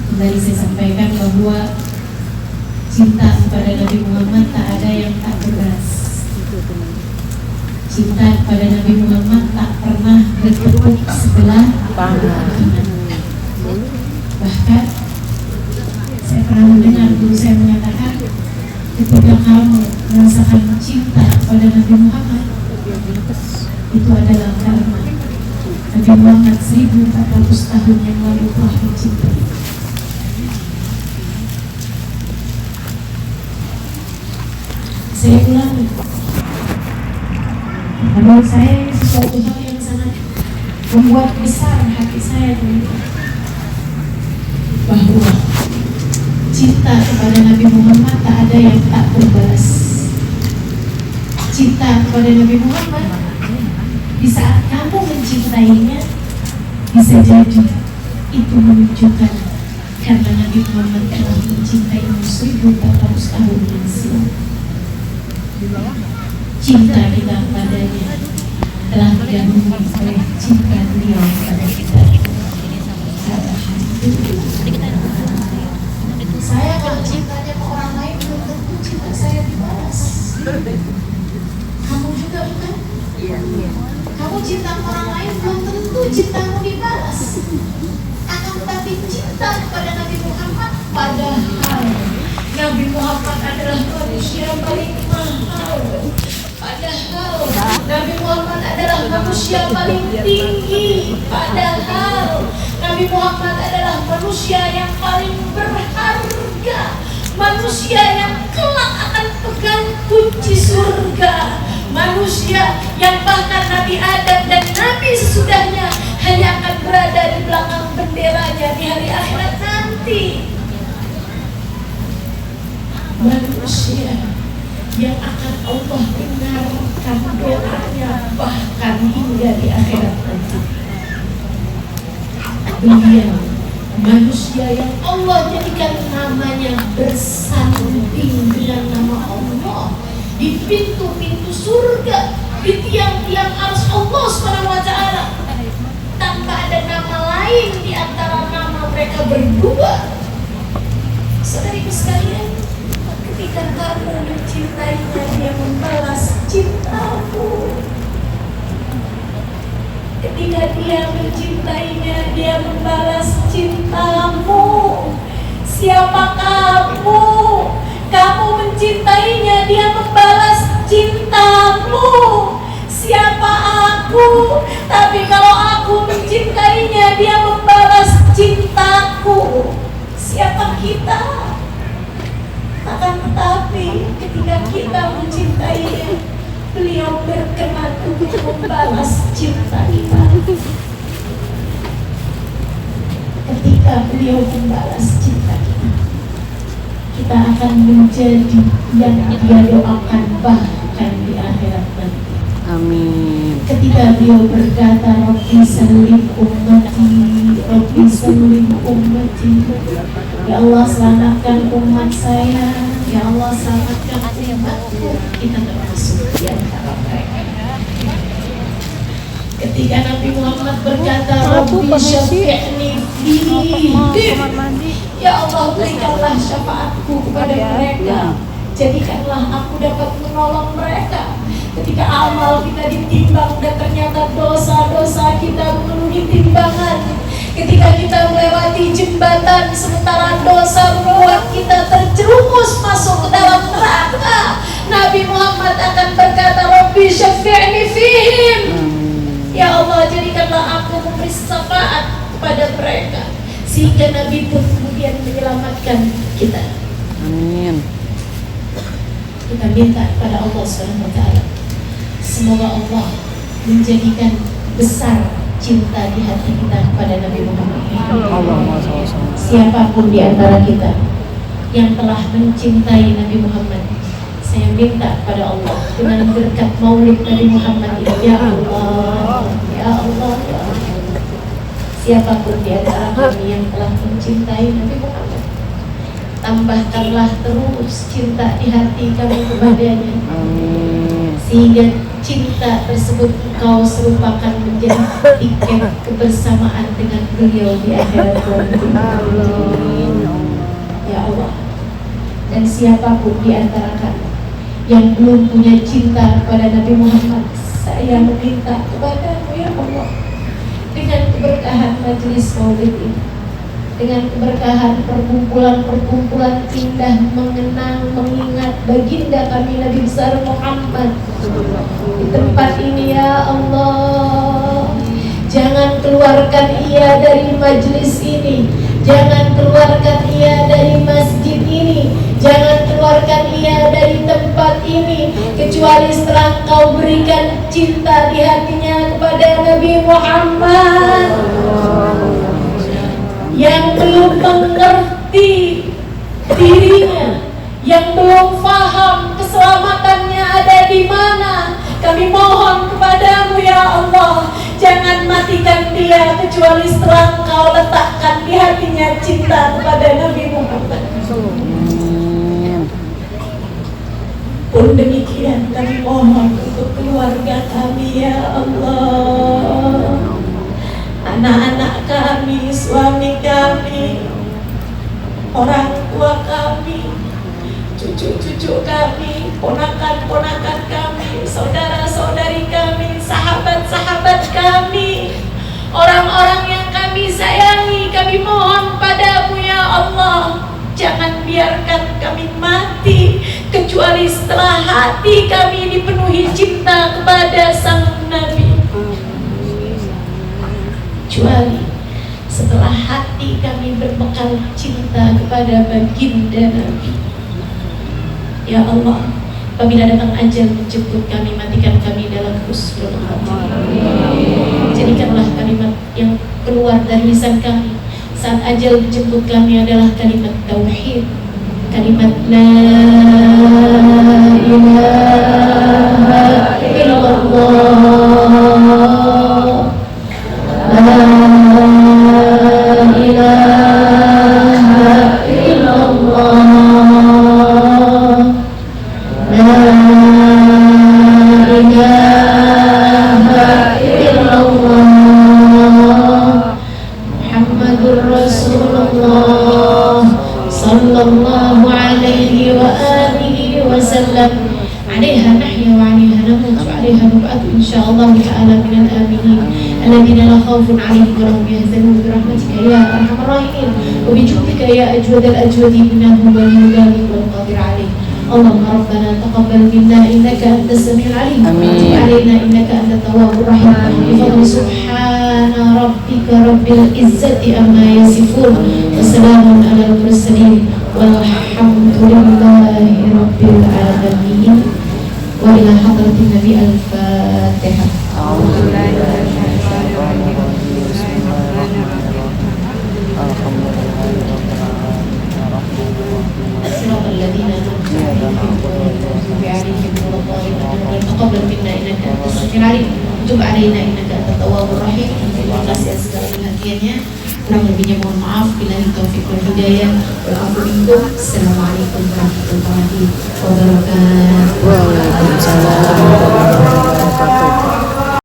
Kembali saya sampaikan bahwa cinta kepada Nabi Muhammad tak ada yang tak berberas. Cinta kepada Nabi Muhammad tak pernah bertepuk sebelah tangan. Bahkan saya pernah mendengar guru saya menyatakan, ketika kamu merasakan cinta kepada Nabi Muhammad, itu adalah karma Nabi Muhammad 1400 tahun yang lalu telah mencintai. Saya ulangi, menurut saya ini sesuatu hal yang sangat membuat besar hati saya dulu, bahwa cinta kepada Nabi Muhammad tak ada yang tak berbalas. Cinta kepada Nabi Muhammad, di saat kamu mencintainya, bisa jadi itu menunjukkan karena Nabi Muhammad telah mencintaimu 1400 tahun yang silam. Cinta kita padanya telah didahului oleh cinta beliau kepada kita. Saya kalau cintanya ke orang lain belum tentu cinta saya dibalas. Kamu juga bukan? Kamu cinta ke orang lain belum tentu cintamu dibalas. Akan tetapi cinta kepada Nabi Muhammad, padahal Nabi Muhammad adalah manusia paling mahal, padahal Nabi Muhammad adalah manusia paling tinggi, padahal Nabi Muhammad adalah manusia yang paling berharga, manusia yang kelak akan pegang kunci surga, manusia yang bahkan Nabi Adam dan Nabi sesudahnya hanya akan berada di belakang benderanya di hari akhirat nanti. Manusia yang akan Allah dengarkan doanya bahkan hingga di akhirat nanti. Beliau manusia yang Allah jadikan namanya bersanding dengan nama Allah di pintu-pintu surga, di tiang-tiang arsy Allah SWT, tanpa ada nama lain di antara nama mereka berdua. Saudariku sekalian, ketika kamu mencintainya, dia membalas cintamu. Ketika dia mencintainya, dia membalas cintamu. Siapa kamu? Kamu mencintainya, dia membalas cintamu. Siapa aku? Tapi kalau aku mencintainya, dia membalas cintaku. Siapa kita? Akan tetapi ketika kita mencintainya, beliau berkenan untuk membalas cinta kita. Ketika beliau membalas cinta kita, kita akan menjadi yang dia doakan bahkan di akhirat nanti. Amin. Ketika beliau berkata, Rabbi salim ummati, Rabbi salim ummati, ya Allah selamatkan umat saya, ya Allah selamatkan umatku. Kita termasuk di antara mereka. Ketika Nabi Muhammad berkata, Rabbi syafi'ni fihim, ya Allah berikanlah syafaatku kepada mereka, jadikanlah aku dapat menolong mereka. Ketika amal kita ditimbang dan ternyata dosa-dosa kita memenuhi timbangan, ketika kita melewati jembatan sementara dosa membuat kita terjerumus masuk ke dalam neraka, Nabi Muhammad akan berkata, Rabbi syafi'ni fihim, ya Allah jadikanlah aku memberi syafaat kepada mereka, sehingga Nabi pun kemudian menyelamatkan kita. Amin. Kita minta kepada Allah SWT, semoga Allah menjadikan besar cinta di hati kita kepada Nabi Muhammad. Allahumma sholli alaihi. Siapapun di antara kita yang telah mencintai Nabi Muhammad, saya minta kepada Allah dengan berkat maulid Nabi Muhammad ini, ya Allah, ya Allah, ya Allah. Siapapun di antara kami yang telah mencintai Nabi Muhammad, tambahkanlah terus cinta di hati kami kepadanya, sehingga cinta tersebut Engkau serupakan menjadi tiket kebersamaan dengan beliau di akhirat nanti. Ya Allah. Dan siapapun di antara kami yang belum punya cinta kepada Nabi Muhammad, saya meminta kepadamu ya Allah, dengan keberkahan majelis maulid ini, dengan keberkahan perkumpulan-perkumpulan indah mengenang, mengingat baginda kami Nabi besar Muhammad di tempat ini ya Allah. Jangan keluarkan ia dari majelis ini, jangan keluarkan ia dari masjid ini, jangan keluarkan ia dari tempat ini, kecuali setelah Kau berikan cinta di hatinya kepada Nabi Muhammad. Yang belum mengerti dirinya, yang belum paham keselamatannya ada di mana, kami mohon kepadamu ya Allah, jangan matikan dia kecuali setelah Kau letakkan di hatinya cinta kepada Nabi Muhammad. Pun demikian kami mohon untuk keluarga kami ya Allah, anak-anak kami, suami kami, orang tua kami, cucu-cucu kami, ponakan-ponakan kami, saudara-saudari kami, sahabat-sahabat kami, orang-orang yang kami sayangi, kami mohon padamu ya Allah, jangan biarkan kami mati kecuali setelah hati kami dipenuhi cinta kepada sang Nabi, kecuali setelah hati kami berbekal cinta kepada baginda Nabi. Ya Allah, apabila datang ajal menjemput kami, matikan kami dalam husnul khatimah. Jadikanlah kalimat yang keluar dari lisan kami saat ajal menjemput kami adalah kalimat tauhid, kalimat la ilaha illallah, la ilaha illallah, la ilaha illallah, Muhammadur Rasulullah sallallahu alaihi wa alihi wa sallam. عليها نحيا وعليها نموت وعليها نبعث إن شاء الله تعالى من الآمنين الذين لا خوف عليهم ولا هم يحزنون برحمتك يا أرحم الراحمين وبجودك يا أجود الأجودين إنه ولي ذلك والقادر عليه. اللهم ربنا تقبل منا إنك أنت السميع العليم وتب علينا إنك أنت التواب الرحيم. بفضل سبحان ربك رب العزة عما يصفون وسلام على المرسلين والحمد لله رب العالمين. وإلى حضرة النبي الفاتحة. أعوذ بالله من الشيطان الرجيم. بسم الله الرحمن الرحيم. الحمد لله رب العالمين الرحمن الرحيم. صراط الذين أنعمت عليهم غير المغضوب عليهم ولا الضالين. تقبل منا إنك أنت السميع العليم وتب علينا إنك أنت التواب الرحيم. Terima kasih atas segala perhatiannya. Kurang lebihnya mohon maaf. Billahi taufiq wal hidayah. Assalamualaikum warahmatullahi wabarakatuh. Waalaikumsalam warahmatullahi wabarakatuh.